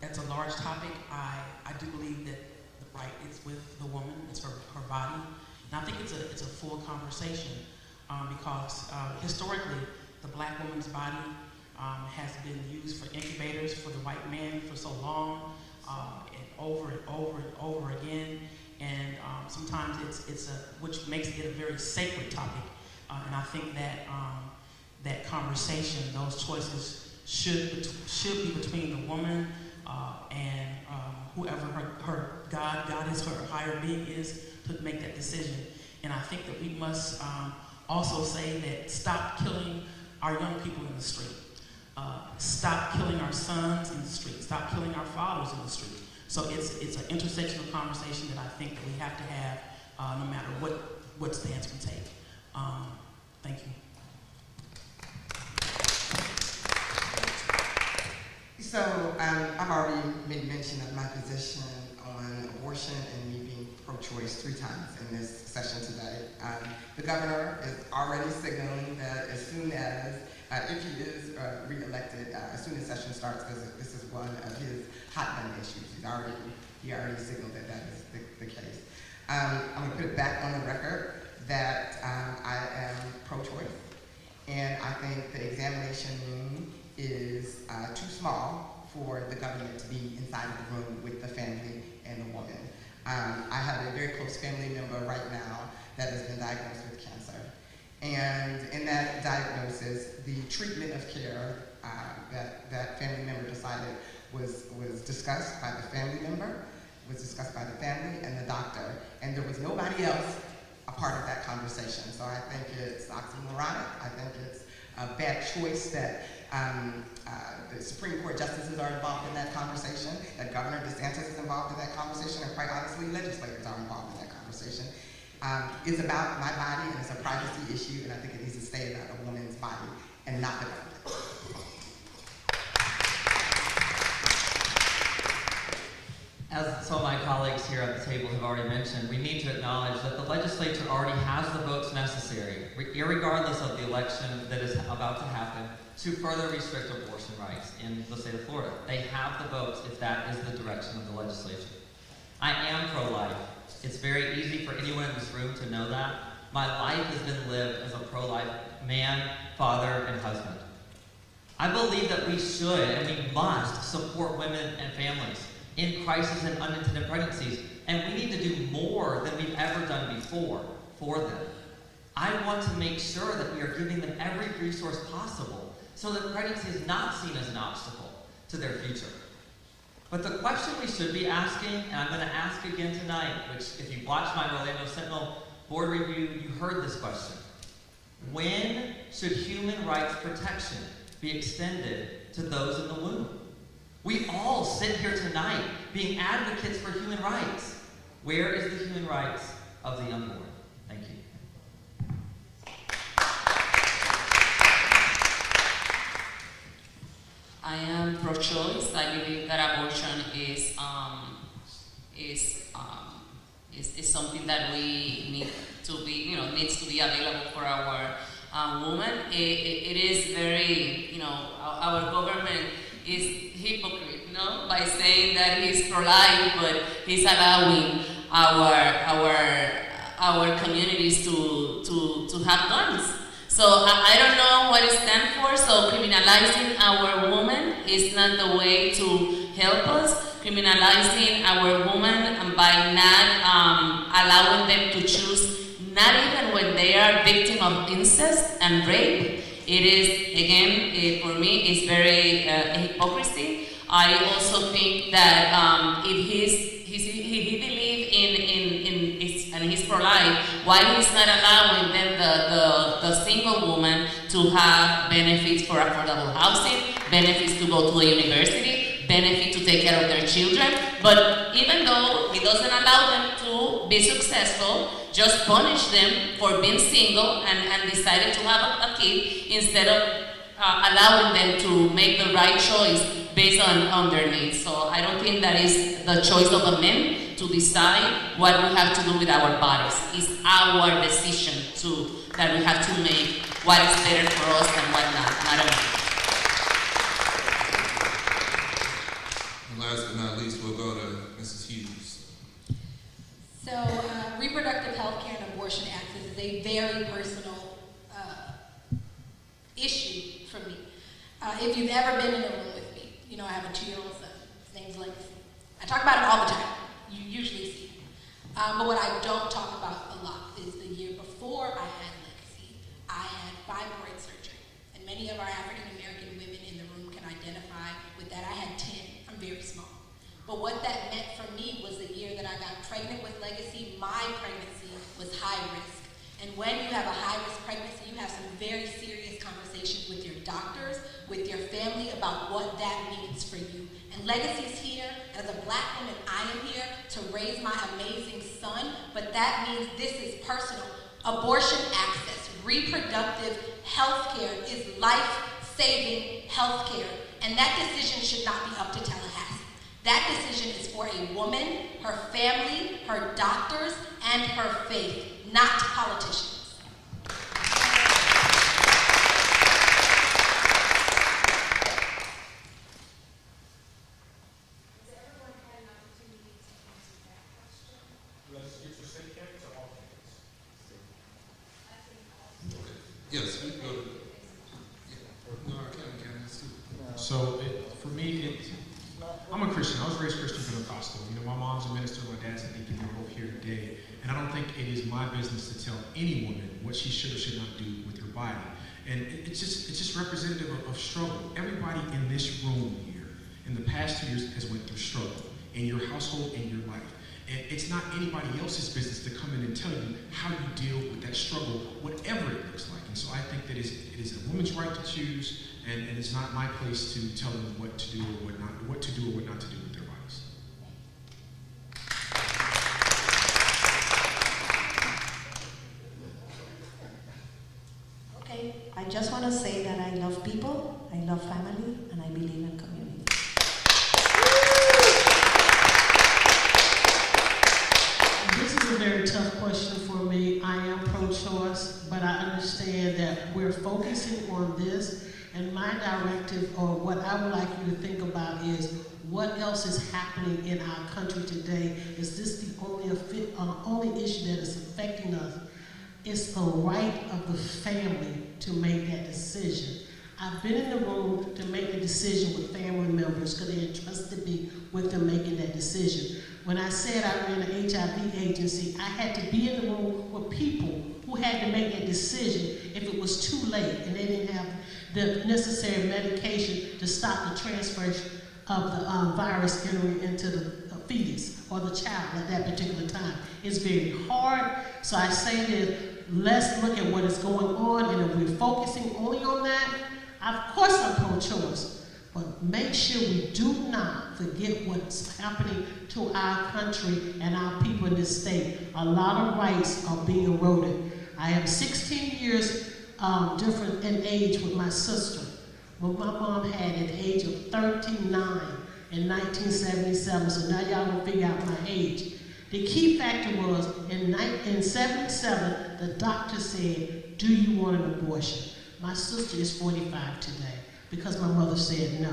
that's a large topic. I do believe that the right is with the woman. It's her body, and I think it's a full conversation because historically the black woman's body has been used for incubators for the white man for so long, and over and over again. And sometimes it's which makes it a very sacred topic. And I think that that conversation, those choices should be between the woman and whoever her God is, her higher being is, to make that decision. And I think that we must also say that stop killing our young people in the street. Stop killing our sons in the street. Stop killing our fathers in the street. So it's an intersectional conversation that I think that we have to have no matter what stance we take. Thank you. So I've already made mention of my position on abortion and me being pro-choice 3 times in this session today. The governor is already signaling that as soon as, if he is re-elected, as soon as session starts, because this is one of his hot-button issues. He already signaled that that is the case. I'm going to put it back on the record that I am pro-choice, and I think the examination room is too small for the government to be inside of the room with the family and the woman. I have a very close family member right now that has been diagnosed with cancer. And in that diagnosis, the treatment of care that family member decided was discussed by the family member, was discussed by the family and the doctor, and there was nobody else a part of that conversation. So I think it's oxymoronic. I think it's a bad choice that the Supreme Court justices are involved in that conversation, that Governor DeSantis is involved in that conversation, and quite honestly, legislators are involved in that conversation. It's about my body, and it's a privacy issue, and I think it needs to stay about a woman's body and not the government. As some of my colleagues here at the table have already mentioned, we need to acknowledge that the legislature already has the votes necessary, irregardless of the election that is about to happen, to further restrict abortion rights in the state of Florida. They have the votes if that is the direction of the legislature. I am pro-life. It's very easy for anyone in this room to know that. My life has been lived as a pro-life man, father, and husband. I believe that we should and we must support women and families in crisis and unintended pregnancies, and we need to do more than we've ever done before for them. I want to make sure that we are giving them every resource possible so that pregnancy is not seen as an obstacle to their future. But the question we should be asking, and I'm going to ask again tonight, which if you watched my Orlando Sentinel board review, you heard this question. When should human rights protection be extended to those in the womb? We all sit here tonight being advocates for human rights. Where is the human rights of the unborn? Thank you. I am pro-choice. I believe that abortion is something that we need to be, needs to be available for our women. It is very, our government is hypocrite, by saying that he's pro-life, but he's allowing our communities to have guns. So I don't know what it stands for. So criminalizing our women is not the way to help us. Criminalizing our women by not allowing them to choose, not even when they are victim of incest and rape. It is, again, for me, it's very hypocrisy. I also think that if he believes in his pro-life, why he's not allowing then the single woman to have benefits for affordable housing, benefits to go to a university, benefits to take care of their children. But even though he doesn't allow them to be successful, just punish them for being single and decided to have a kid instead of allowing them to make the right choice based on their needs. So I don't think that is the choice of the men to decide what we have to do with our bodies. It's our decision that we have to make what is better for us and what not a man. And last but not least, we'll go to Mrs. Hughes. So, reproductive health care and abortion access is a very personal issue for me. If you've ever been in a room with me, I have a 2-year-old son. His name's Legacy. I talk about it all the time. You usually see it. But what I don't talk about a lot is the year before I had Legacy, I had fibroid surgery. And many of our African American women in the room can identify with that. I had 10. I'm very small. But what that meant for me was the year that I got pregnant with Legacy, my pregnancy was high risk. And when you have a high-risk pregnancy, you have some very serious conversations with your doctors, with your family about what that means for you. And Legacy's here. As a Black woman, I am here to raise my amazing son, but that means this is personal. Abortion access, reproductive health care is life-saving health care. And that decision should not be up to Tallahassee. That decision is for a woman, her family, her doctors, and her faith, not politicians. Yes, we go to. No, I can't. That's too. So for me, I'm a Christian. I was raised Christian Pentecostal. My mom's a minister, my dad's a deacon. They're both here today, and I don't think it is my business to tell any woman what she should or should not do with her body. And it's just representative of struggle. Everybody in this room here, in the past 2 years, has went through struggle in your household, in your life. And it's not anybody else's business to come in and tell you how you deal with that struggle, whatever it looks like. And so I think that it is a woman's right to choose, and it's not my place to tell them what to do or what not to do with their bodies. Okay, I just want to say that I love people, I love family, and I believe in community. is a very tough question for me. I am pro-choice, but I understand that we're focusing on this, and my directive, or what I would like you to think about, is what else is happening in our country today? Is this the only issue that is affecting us? It's the right of the family to make that decision. I've been in the room to make the decision with family members because they entrusted me with them making that decision. When I said I ran an HIV agency, I had to be in the room with people who had to make that decision if it was too late and they didn't have the necessary medication to stop the transfer of the virus entering into the fetus or the child at that particular time. It's very hard, so I say this, let's look at what is going on, and if we're focusing only on that, of course I'm pro-choice, but make sure we do not forget what's happening to our country and our people in this state. A lot of rights are being eroded. I am 16 years different in age with my sister. Well, my mom had at the age of 39 in 1977, so now y'all will figure out my age. The key factor was in 77, the doctor said, do you want an abortion? My sister is 45 today because my mother said no.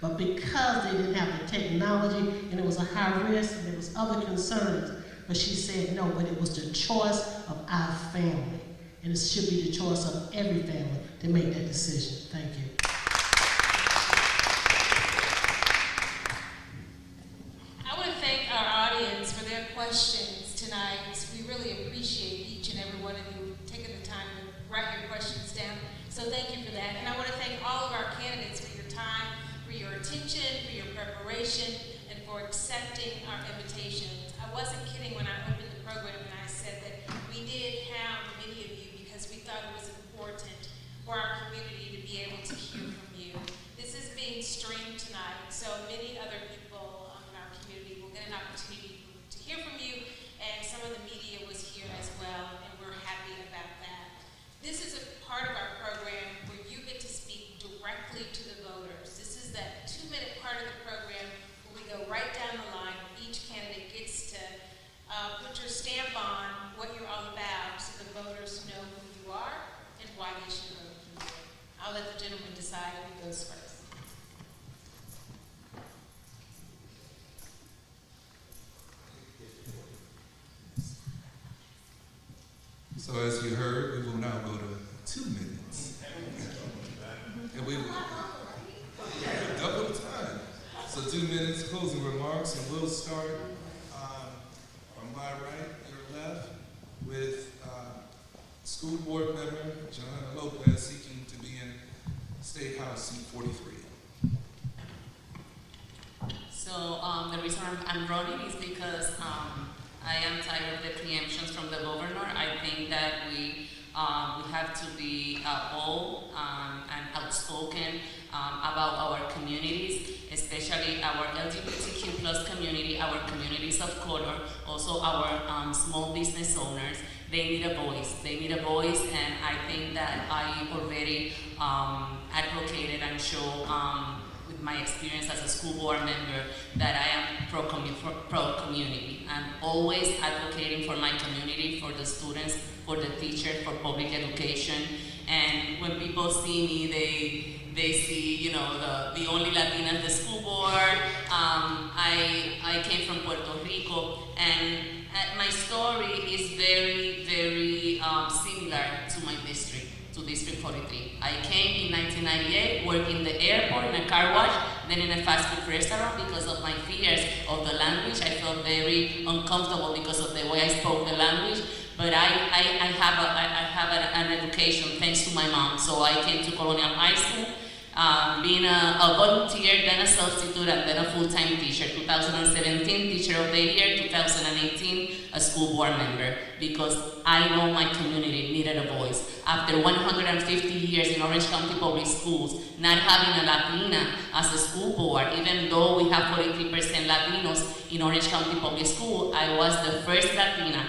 But because they didn't have the technology and it was a high risk and there was other concerns, but she said no, but it was the choice of our family. And it should be the choice of every family to make that decision. Thank you. I want to thank our audience for their questions tonight. We really appreciate each and every one of you taking the time to write your questions down. So thank you for that. And I want to thank all of our candidates for your time, for your attention, for your preparation, and for accepting our invitations. I wasn't kidding when I opened the program and I said that we did hound many of you because we thought it was important for our community to be able to hear from you. This is being streamed tonight, so many other people in our community will get an opportunity to hear from you, and some of the media was here as well, and we're happy about that. This is a part of our program where you get to speak directly to the voters. This is that 2-minute part of the program where we go right down the line. Each candidate gets to put your stamp on what you're all about so the voters know who you are and why they should vote for you. I'll let the gentleman decide who goes first. So as you heard, we will now go to 2 minutes. And we will double the time. So 2 minutes, closing remarks, and we'll start from my right, your left, with school board member John Lopez seeking to be in State House seat 43. So the reason I'm running is because I am tired of the preemptions from the governor. I think that we have to be bold and outspoken about our communities, especially our LGBTQ plus community, our communities of color, also our small business owners. They need a voice. They need a voice, and I think that I already advocated and show with my experience as a school board member that I am pro-community. I'm always advocating for my community, for the students, for the teachers, for public education. And when people see me, they see, you know, the only Latina at the school board. I came from Puerto Rico, and my story is very, very similar to my district, to District 43. I came in 1998, worked in the airport, in a car wash, then in a fast food restaurant. Because of my fears of the language, I felt very uncomfortable because of the way I spoke the language. But I have an education thanks to my mom. So I came to Colonial High School, being a volunteer, then a substitute, and then a full-time teacher. 2017, Teacher of the Year. 2018, a school board member. Because I know my community needed a voice. After 150 years in Orange County Public Schools, not having a Latina as a school board, even though we have 43% Latinos in Orange County Public School, I was the first Latina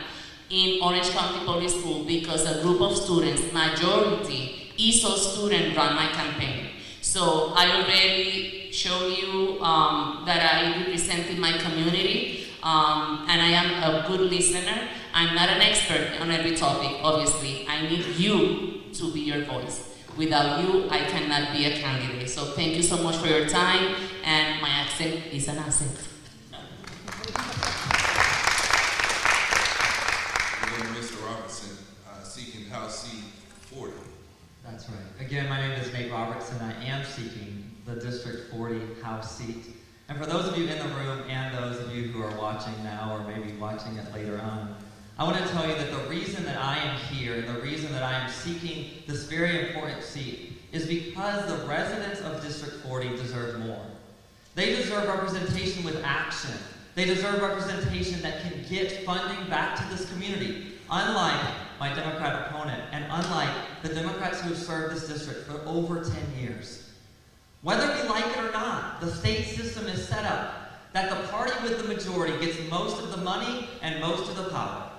in Orange County Public School because a group of students, majority ESOL students, ran my campaign. So I already showed you that I represented my community. And I am a good listener. I'm not an expert on every topic, obviously. I need you to be your voice. Without you, I cannot be a candidate. So thank you so much for your time, and my accent is an asset. Mr. Robertson, seeking House seat 40. That's right. Again, my name is Nate Robertson. I am seeking the District 40 House seat. And for those of you in the room and those of you who are watching now or maybe watching it later on, I want to tell you that the reason that I am here and the reason that I am seeking this very important seat is because the residents of District 40 deserve more. They deserve representation with action. They deserve representation that can get funding back to this community, unlike my Democrat opponent and unlike the Democrats who have served this district for over 10 years. Whether we like it or not, the state system is set up that the party with the majority gets most of the money and most of the power.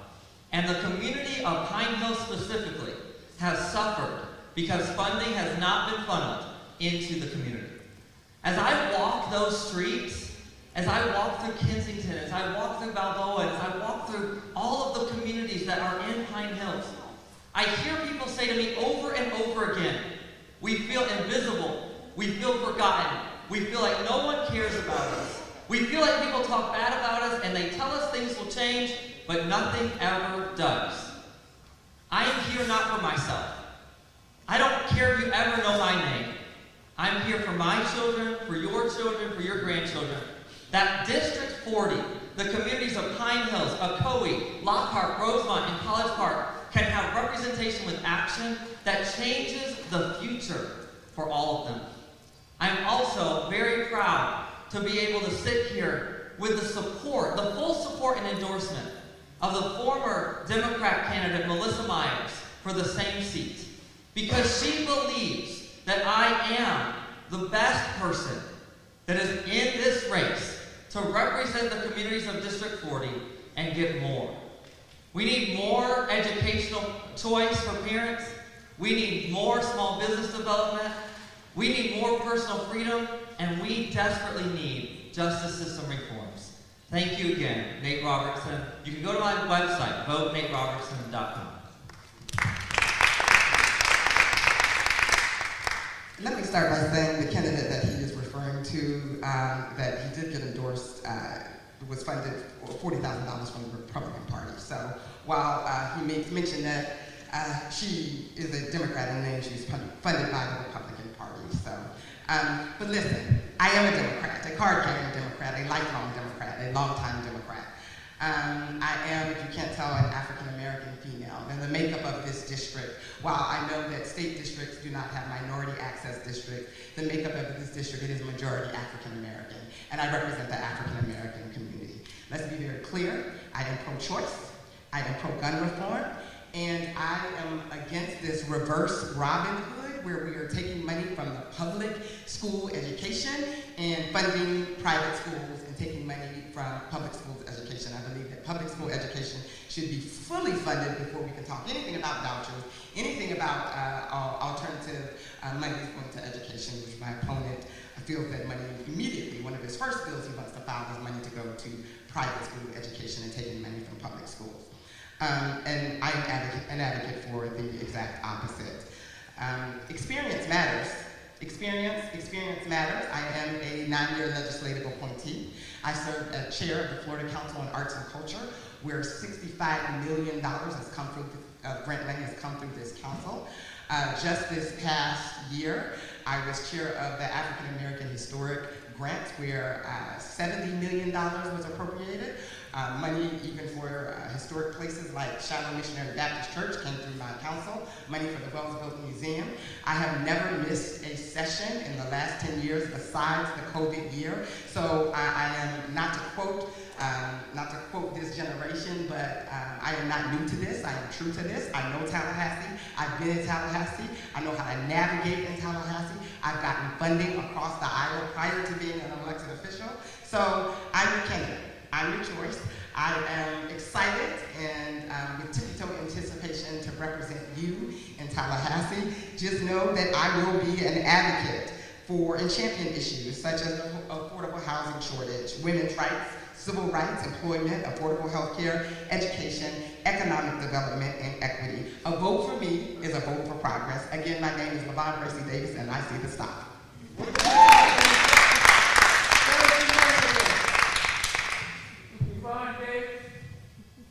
And the community of Pine Hill specifically has suffered because funding has not been funneled into the community. As I walk those streets, as I walk through Kensington, as I walk through Balboa, as I walk through all of the communities that are in Pine Hills, I hear people say to me over and over again, we feel invisible, we feel forgotten, we feel like no one cares about us. We feel like people talk bad about us and they tell us things will change, but nothing ever does. I am here not for myself. I don't care if you ever know my name. I'm here for my children, for your grandchildren. That District 40, the communities of Pine Hills, Ocoee, Lockhart, Rosemont, and College Park can have representation with action that changes the future for all of them. I'm also very proud to be able to sit here with the support, the full support and endorsement of the former Democrat candidate Melissa Myers for the same seat, because she believes that I am the best person that is in this race to represent the communities of District 40 and get more. We need more educational choice for parents. We need more small business development. We need more personal freedom, and we desperately need justice system reforms. Thank you again, Nate Robertson. You can go to my website, votenaterobertson.com. Let me start by saying the candidate that he is referring to, that he did get endorsed, was funded $40,000 from the Republican Party. So while he mentioned that she is a Democrat and then she's funded by the Republican Party. So, but listen, I am a Democrat, a card-carrying Democrat, a lifelong Democrat, a longtime Democrat. I am, if you can't tell, an African-American female. And the makeup of this district, while I know that state districts do not have minority access districts, the makeup of this district, it is majority African-American. And I represent the African-American community. Let's be very clear, I am pro-choice, I am pro-gun reform, and I am against this reverse Robin Hood, where we are taking money from the public school education and funding private schools and taking money from public schools education. I believe that public school education should be fully funded before we can talk anything about vouchers, anything about alternative money going to education, which my opponent feels that money immediately, one of his first bills he wants to file is money to go to private school education and taking money from public schools. And I'm an advocate for the exact opposite. Experience matters. Experience matters. I am a 9-year legislative appointee. I served as chair of the Florida Council on Arts and Culture, where $65 million has come through, grant money has come through this council. Just this past year, I was chair of the African American Historic Grant, where $70 million was appropriated. Money even for historic places like Shiloh Missionary Baptist Church came through my council, money for the Wells Museum. I have never missed a session in the last 10 years besides the COVID year. So I am, not to quote this generation, but I am not new to this. I am true to this. I know Tallahassee. I've been in Tallahassee. I know how to navigate in Tallahassee. I've gotten funding across the aisle prior to being an elected official. So I'm your candidate. I'm your choice. I am excited and with tippy-toe anticipation to represent you in Tallahassee. Just know that I will be an advocate for and champion issues such as the affordable housing shortage, women's rights, civil rights, employment, affordable health care, education, economic development, and equity. A vote for me is a vote for progress. Again, my name is LaVon Percy Davis, and I see the stop.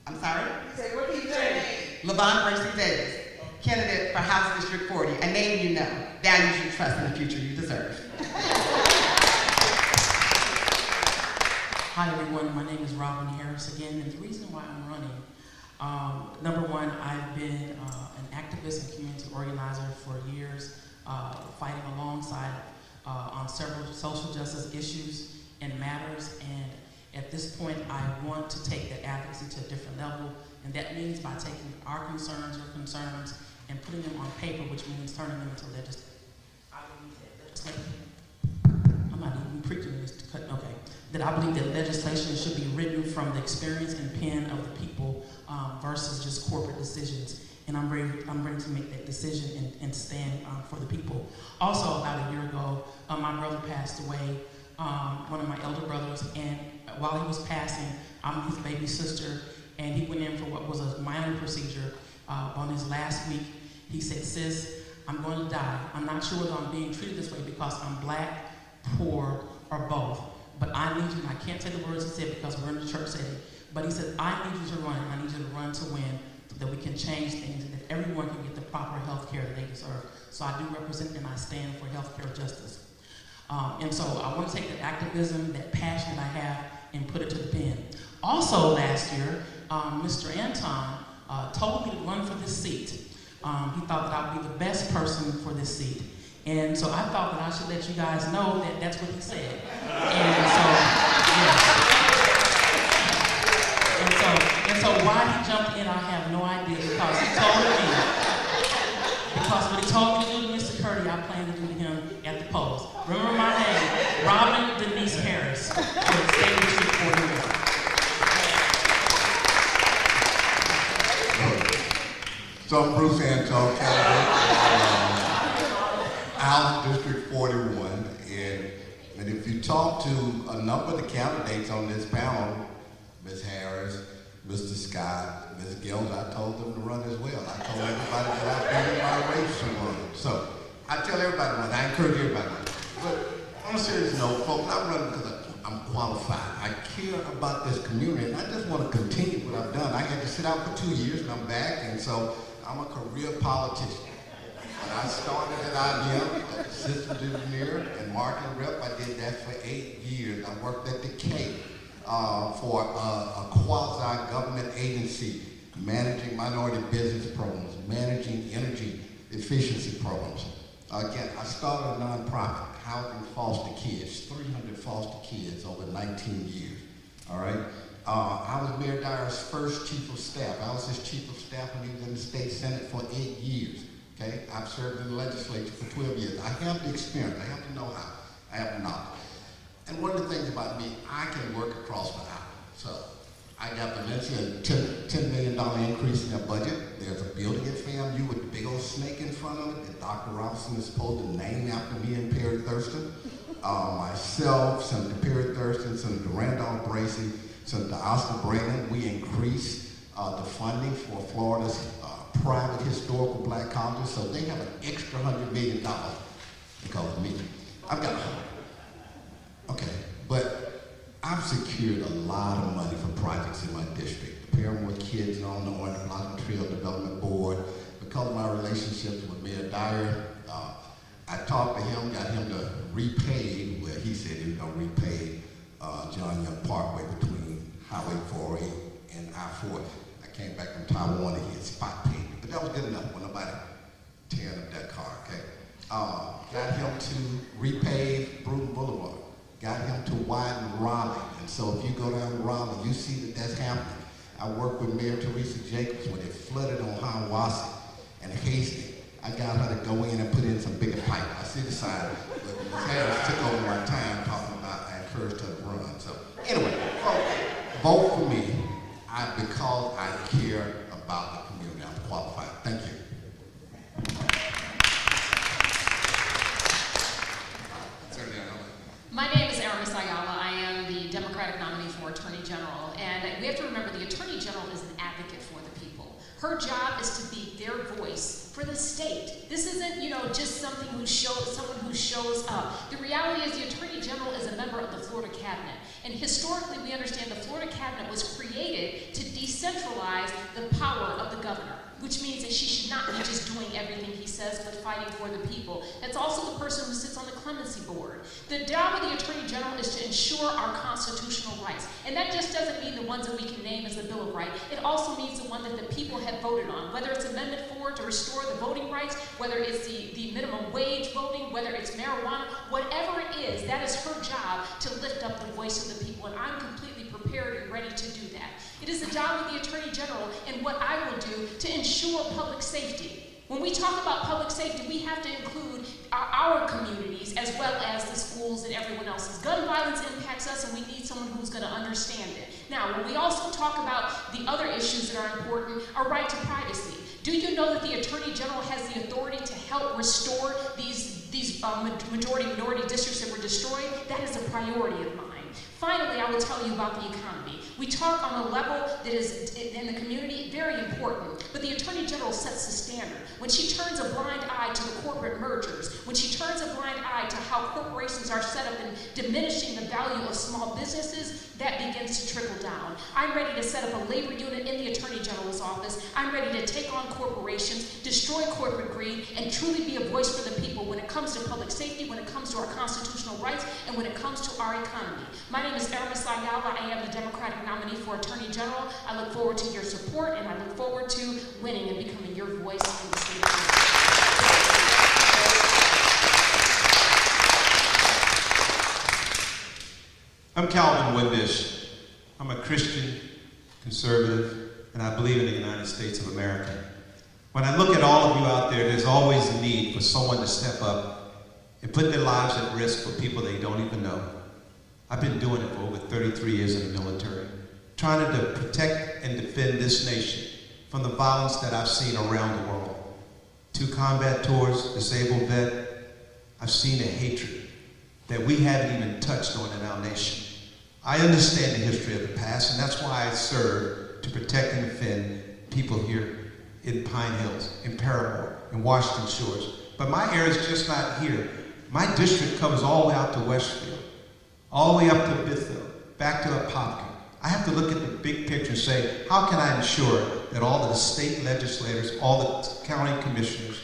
I'm sorry? Say, what did you say? LaVon Percy Davis, candidate for House District 40, a name you know, values you trust in the future you deserve. Hi everyone, my name is Robin Harris again, and the reason why I'm running, number one, I've been an activist and community organizer for years, fighting alongside on several social justice issues and matters, and at this point I want to take that advocacy to a different level, and that means by taking our concerns or concerns and putting them on paper, which means turning them into legislation. I'm not even preaching this to cut, okay. That I believe that legislation should be written from the experience and pen of the people versus just corporate decisions. And I'm ready to make that decision and stand for the people. Also, about a year ago, my brother passed away, one of my elder brothers, and while he was passing, I'm his baby sister, and he went in for what was a minor procedure. On his last week, he said, "Sis, I'm going to die. I'm not sure whether I'm being treated this way because I'm black, poor, or both. But I need you," and I can't say the words he said because we're in the church setting, but he said, "I need you to run, and I need you to run to win, so that we can change things and that everyone can get the proper health care that they deserve." So I do represent and I stand for health care justice. And so I want to take that activism, that passion that I have, and put it to the pen. Also last year, Mr. Anton told me to run for this seat. He thought that I would be the best person for this seat. And so I thought that I should let you guys know that that's what he said. And so, yes. And so why he jumped in, I have no idea, because he told me, because what he told me to do to Mr. Curdy, I plan to do to him at the polls. Remember my name, Robin Denise Harris, for the State District 41. So I'm Bruce Anton, candidate House District 41, and if you talk to a number of the candidates on this panel, Ms. Harris, Mr. Scott, Ms. Gills, I told them to run as well. I told everybody that I've been in my race to run. So I tell everybody to run. I encourage everybody to run. But on a serious note, folks, I'm running because I'm qualified. I care about this community, and I just want to continue what I've done. I had to sit out for 2 years, and I'm back, and so I'm a career politician. When I started at IBM, as a systems engineer and marketing rep, I did that for 8 years. I worked at Decay for a quasi-government agency, managing minority business programs, managing energy efficiency programs. Again, I started a nonprofit, housing foster kids, 300 foster kids over 19 years, all right? I was Mayor Dyer's first chief of staff. I was his chief of staff when he was in the state senate for 8 years. Okay, I've served in the legislature for 12 years. I have the experience, I have the know-how, I have the knowledge. And one of the things about me, I can work across the aisle. So I got Valencia a $10 million increase in their budget. There's a building at FAMU with the big old snake in front of it that Dr. Robinson is supposed to name after me and Perry Thurston. Myself, Senator Perry Thurston, Senator Randolph Bracey, Senator Oscar Braylon, we increased the funding for Florida's private historical black colleges, so they have an extra $100 million because of me. But I've secured a lot of money for projects in my district. The Paramore Kids on the Orange Blossom Trail Development Board. Because of my relationships with Mayor Dyer, I talked to him, got him to repave, well, he said he was going to repave John Young Parkway between Highway 408 and I-40. I came back from Taiwan and he had spot paved, but that was good enough when nobody tearing up that car, okay? Got him to repave Bruton Boulevard. Got him to widen Raleigh. And so if you go down to Raleigh, you see that that's happening. I worked with Mayor Teresa Jacobs when it flooded on Hiawassee and Hastings. I got her to go in and put in some bigger pipe. I see the sign, but Ms. Harris took over my time talking about I encouraged her to run. So anyway, vote for me because I care about the community. I'm qualified. Thank you. My name is Aramis Ayala. I am the Democratic nominee for Attorney General. Her job is to be their voice for the state. This isn't, just someone who shows up. The reality is the Attorney General is a member of the Florida Cabinet. And historically, we understand the Florida Cabinet was created to decentralize the power of the governor, which means that she should not be just doing everything he says, but fighting for the people. That's also the person who sits on the clemency board. The job of the Attorney General is to ensure our constitutional rights. And that just doesn't mean the ones that we can name as the Bill of Rights. It also means the one that the people have voted on, whether it's Amendment 4 to restore the voting rights, whether it's the minimum wage voting, whether it's marijuana, whatever it is, that is her job to lift up the voice of the people. And I'm completely prepared and ready to do that. It is the job of the Attorney General and what I will do to ensure public safety. When we talk about public safety, we have to include our communities as well as the schools and everyone else's. Gun violence impacts us, and we need someone who's going to understand it. Now, when we also talk about the other issues that are important, our right to privacy. Do you know that the Attorney General has the authority to help restore these majority-minority districts that were destroyed? That is a priority of mine. Finally, I will tell you about the economy. We talk on a level that is in the community very important, but the Attorney General sets the standard. When she turns a blind eye to the corporate mergers, when she turns a blind eye to how corporations are set up and diminishing the value of small businesses, that begins to trickle down. I'm ready to set up a labor unit in the Attorney General's office. I'm ready to take on corporations, destroy corporate greed, and truly be a voice for the people when it comes to public safety, when it comes to our constitutional rights, and when it comes to our economy. My name is Aramis Ayala. I am the Democratic nominee for Attorney General. I look forward to your support, and I look forward to winning and becoming your voice in the state of Florida. I'm Calvin Windish. I'm a Christian, conservative, and I believe in the United States of America. When I look at all of you out there, there's always a need for someone to step up and put their lives at risk for people they don't even know. I've been doing it for over 33 years in the military, trying to protect and defend this nation from the violence that I've seen around the world. 2 combat tours, disabled vet, I've seen a hatred that we haven't even touched on in our nation. I understand the history of the past, and that's why I serve to protect and defend people here in Pine Hills, in Paramore, in Washington Shores. But my area is just not here. My district covers all the way out to Westfield, all the way up to Bithell, back to Apopka. I have to look at the big picture and say, how can I ensure that all of the state legislators, all the county commissioners,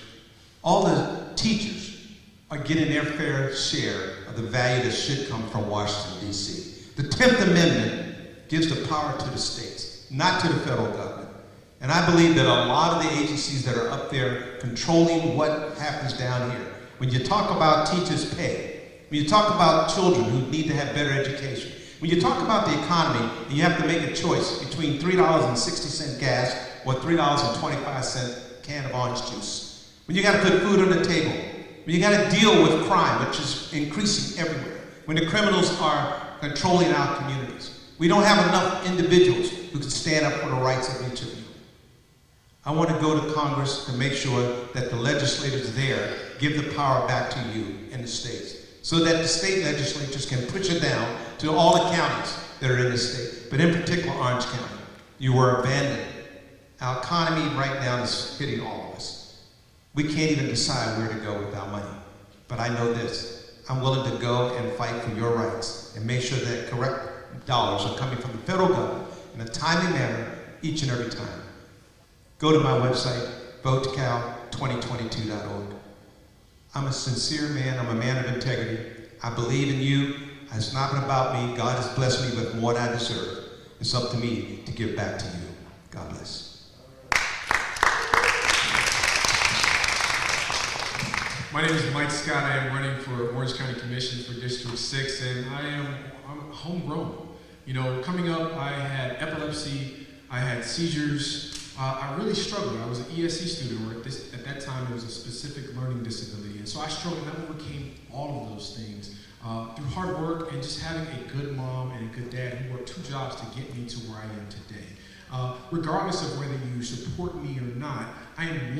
all the teachers are getting their fair share of the value that should come from Washington, D.C. The 10th Amendment gives the power to the states, not to the federal government. And I believe that a lot of the agencies that are up there controlling what happens down here, when you talk about teachers' pay, when you talk about children who need to have better education, when you talk about the economy and you have to make a choice between $3.60 gas or $3.25 can of orange juice, when you got to put food on the table, when you got to deal with crime, which is increasing everywhere, when the criminals are controlling our communities, we don't have enough individuals who can stand up for the rights of each of you. I want to go to Congress to make sure that the legislators there give the power back to you in the states, so that the state legislatures can push it down to all the counties that are in the state, but in particular Orange County. You were abandoned. Our economy right now is hitting all of us. We can't even decide where to go with our money. But I know this, I'm willing to go and fight for your rights and make sure that correct dollars are coming from the federal government in a timely manner each and every time. Go to my website, votecal2022.org. I'm a sincere man, I'm a man of integrity. I believe in you. It's not about me. God has blessed me with more than I deserve. It's up to me to give back to you. God bless. My name is Mike Scott. I am running for Orange County Commission for District 6, and I'm homegrown. You know, coming up, I had epilepsy, I had seizures. I really struggled. I was an ESC student, or at that time it was a specific learning disability, and so I struggled and I overcame all of those things through hard work and just having a good mom and a good dad who worked 2 jobs to get me to where I am today. Regardless of whether you support me or not, I am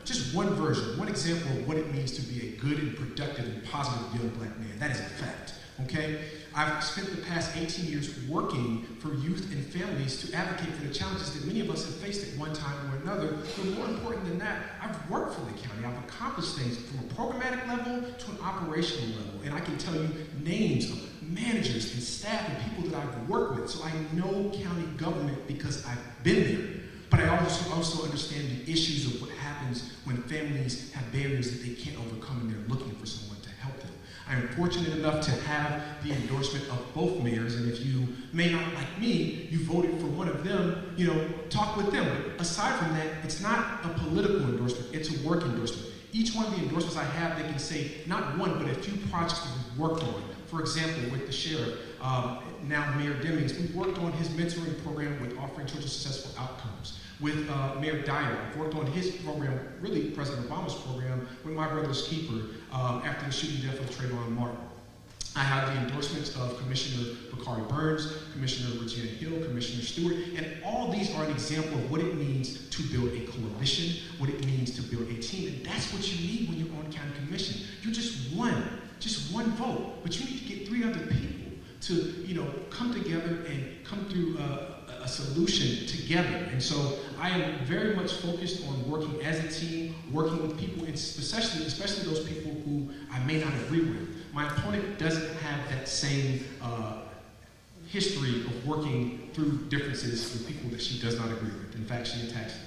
just one version, one example of what it means to be a good and productive and positive young black man. That is a fact. okay? I've spent the past 18 years working for youth and families to advocate for the challenges that many of us have faced at one time or another. But more important than that, I've worked for the county. I've accomplished things from a programmatic level to an operational level. And I can tell you names of managers and staff and people that I've worked with. So I know county government because I've been there. But I also understand the issues of what happens when families have barriers that they can't overcome and they're looking for someone to help them. I am fortunate enough to have the endorsement of both mayors, and if you may not like me, you voted for one of them, you know, talk with them. But aside from that, it's not a political endorsement, it's a work endorsement. Each one of the endorsements I have, they can say not one, but a few projects that we've worked on. For example, with the sheriff, now Mayor Demings, we've worked on his mentoring program with offering children successful outcomes. With Mayor Dyer, I've worked on his program, really President Obama's program, with My Brother's Keeper after the shooting death of Trayvon Martin. I have the endorsements of Commissioner Bakari Burns, Commissioner Regina Hill, Commissioner Stewart, and all these are an example of what it means to build a coalition, what it means to build a team, and that's what you need when you're on county commission. You're just one vote, but you need to get 3 other people to, you know, come together and come through a solution together. And so I am very much focused on working as a team, working with people, and especially those people who I may not agree with. My opponent doesn't have that same history of working through differences with people that she does not agree with. In fact, she attacks them.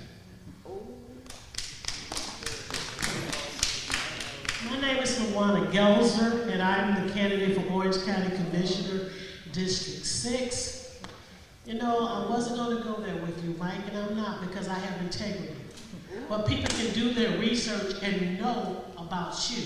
My name is Luana Gelser, and I'm the candidate for Orange County Commissioner, District 6. You know, I wasn't going to go there with you, Mike, and I'm not, because I have integrity. But people can do their research and know about you.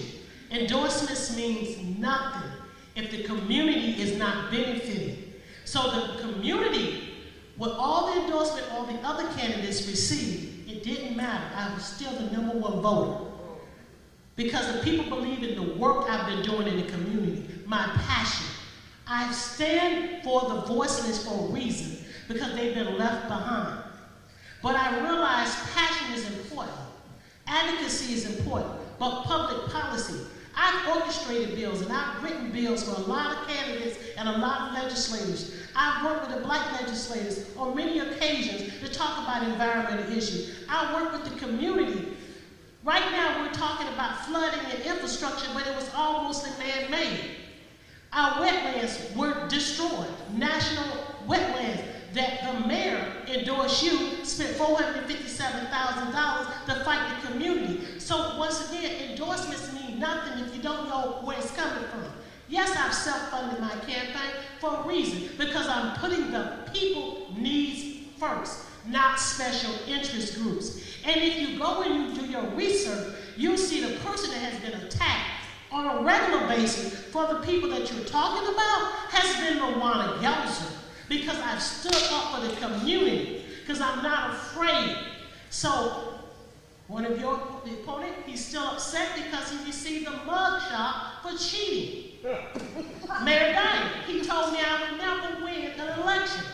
Endorsements means nothing if the community is not benefiting. So the community, with all the endorsement all the other candidates received, it didn't matter. I was still the #1 voter. Because the people believe in the work I've been doing in the community, my passion. I stand for the voiceless for a reason, because they've been left behind. But I realize passion is important. Advocacy is important, but public policy. I've orchestrated bills and I've written bills for a lot of candidates and a lot of legislators. I've worked with the black legislators on many occasions to talk about environmental issues. I work with the community. Right now we're talking about flooding and infrastructure, but it was all mostly man-made. Our wetlands were destroyed, national wetlands that the mayor endorsed you, spent $457,000 to fight the community. So once again, endorsements mean nothing if you don't know where it's coming from. Yes, I've self-funded my campaign for a reason, because I'm putting the people needs first, not special interest groups. And if you go and you do your research, you'll see the person that has been attacked on a regular basis for the people that you're talking about has been Luana Gelser, because I've stood up for the community, because I'm not afraid. So one of your opponent, he's still upset because he received a mugshot for cheating. Mayor Dyer, he told me I would never win an election.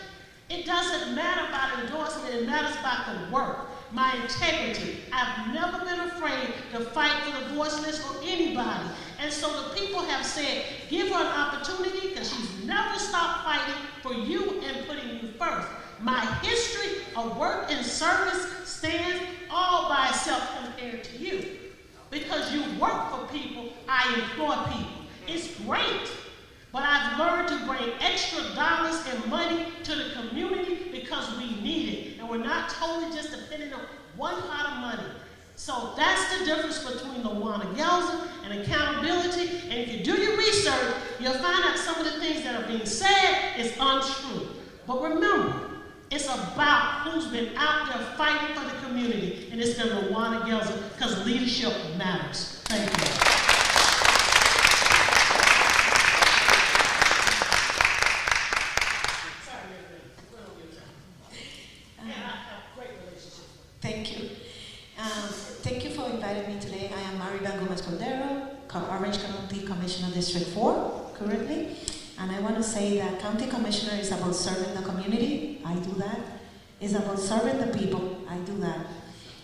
It doesn't matter about endorsement, it matters about the work. My integrity. I've never been afraid to fight for the voiceless for anybody. And so the people have said, give her an opportunity, because she's never stopped fighting for you and putting you first. My history of work and service stands all by itself compared to you. Because you work for people, I employ people. It's great. But I've learned to bring extra dollars and money to the community because we need it. And we're not totally just depending on one pot of money. So that's the difference between Luana Gelser and accountability. And if you do your research, you'll find out some of the things that are being said is untrue. But remember, it's about who's been out there fighting for the community. And it's been Luana Gelser, because leadership matters. Thank you. Thank you. Thank you for inviting me today. I am Maribel Gomez Cordero, Orange County Commissioner District 4 currently. And I want to say that County Commissioner is about serving the community. I do that. It's about serving the people. I do that.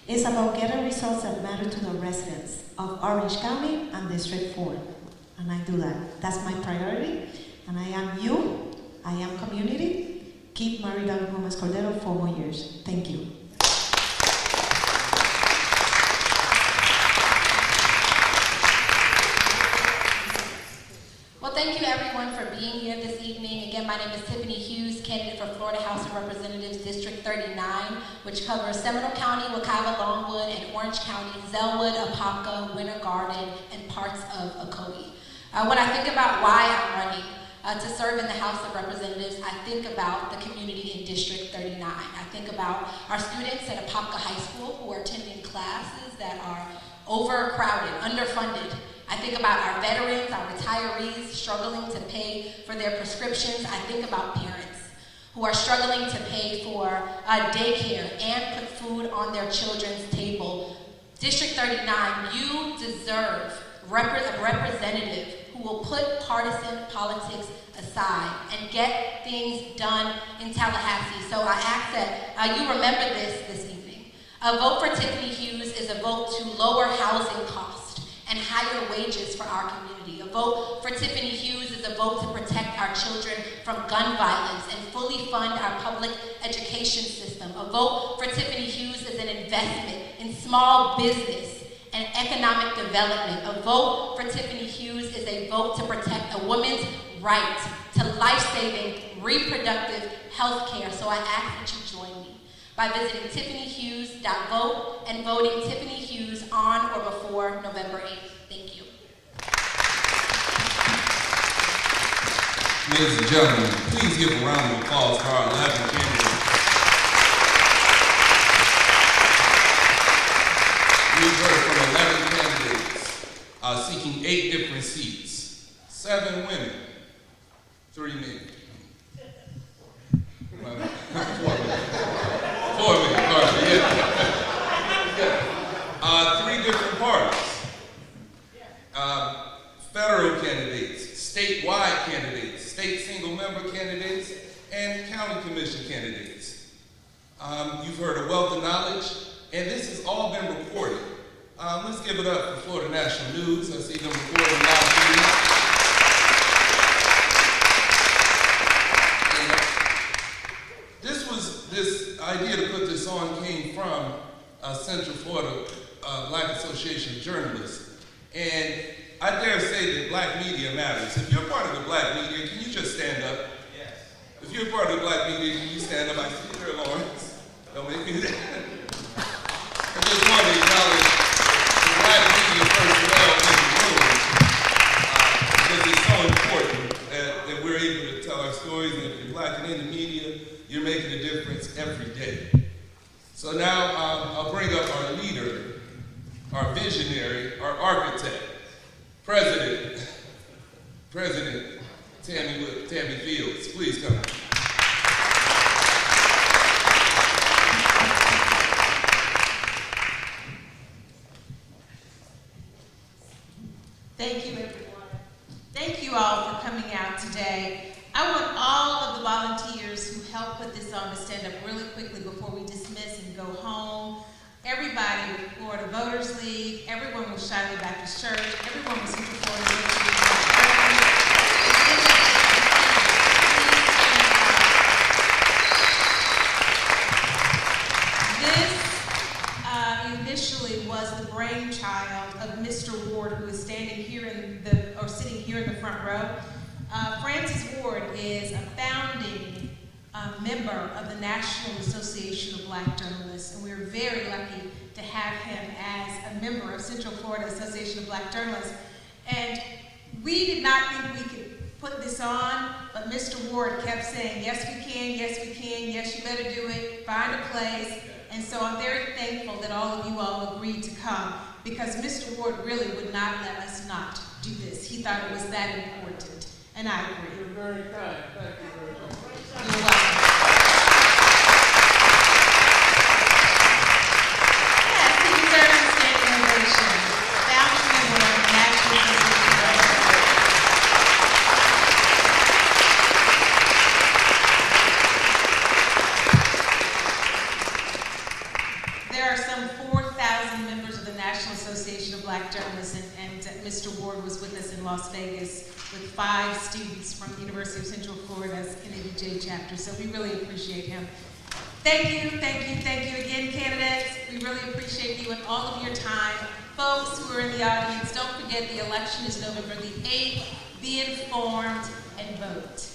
It's about getting results that matter to the residents of Orange County and District 4. and I do that. That's my priority, and I am you, I am community. Keep Maridal Gomez Cordero 4 more years. Thank you. Well, thank you everyone for being here this evening. Again, my name is Tiffany Hughes, candidate for Florida House of Representatives District 39, which covers Seminole County, Wekiva, Longwood, and Orange County, Zellwood, Apopka, Winter Garden, and parts of Ocoee. When I think about why I'm running to serve in the House of Representatives, I think about the community in District 39. I think about our students at Apopka High School who are attending classes that are overcrowded, underfunded. I think about our veterans, our retirees struggling to pay for their prescriptions. I think about parents who are struggling to pay for daycare and put food on their children's table. District 39, you deserve a representative who will put partisan politics aside and get things done in Tallahassee. So I ask that you remember this evening. A vote for Tiffany Hughes is a vote to lower housing costs and higher wages for our community. A vote for Tiffany Hughes is a vote to protect our children from gun violence and fully fund our public education system. A vote for Tiffany Hughes is an investment in small business and economic development. A vote for Tiffany Hughes is a vote to protect a woman's right to life-saving reproductive health care. So I ask that you join me by visiting tiffanyhughes.vote and voting Tiffany Hughes on or before November 8th. Thank you. Ladies and gentlemen, please give a round of applause for our 11 candidates. We've heard from 11 candidates seeking 8 different seats, 7 women, 3 men. 4 men. 4 men, pardon me, yeah. 3 different parties. Federal candidates, statewide candidates, state single-member candidates, and county commission candidates. You've heard a wealth of knowledge, and this has all been reported. Let's give it up for Florida National News. I see them reporting live feeds. This idea to put this on came from Central Florida Black Association of Journalists. And I dare say that black media matters. If you're part of the black media, can you just stand up? Yes. If you're part of the black media, can you stand up? I see you there, Lawrence. Don't make me do that. I just want to acknowledge the black media personnel in the room because it's so important that we're able to tell our stories. And if you're black and in the media, you're making a difference every day. So now I'll bring up our leader, our visionary, our architect, President Tammy Fields. Please come. Thank you, everyone. Thank you all for coming out today. I want all of the volunteers who helped put this on to stand up really quickly before we dismiss and go home. Everybody with Florida Voters League, everyone with Shiloh Baptist Church, everyone with Central Florida. This initially was the brainchild of Mr. Ward, who is standing here sitting here in the front row. Francis Ward is a founding member of the National Association of Black Journalists, and we're very lucky to have him as a member of Central Florida Association of Black Journalists. And we did not think we could put this on, but Mr. Ward kept saying, yes we can, yes we can, yes you better do it, find a place. And so I'm very thankful that all of you all agreed to come, because Mr. Ward really would not let us not do this. He thought it was that important, and I agree. You're very kind. Thank you very much. You're welcome. Yes, he deserves a standing ovation. Founding member of the National Association of Black Journalists. There are some 4,000 members of the National Association of Black Journalists, and Mr. Ward was with us in Las Vegas with 5 students from the University of Central Florida's NAACP chapter, so we really appreciate him. Thank you again, candidates. We really appreciate you and all of your time. Folks who are in the audience, don't forget the election is November the 8th. Be informed and vote.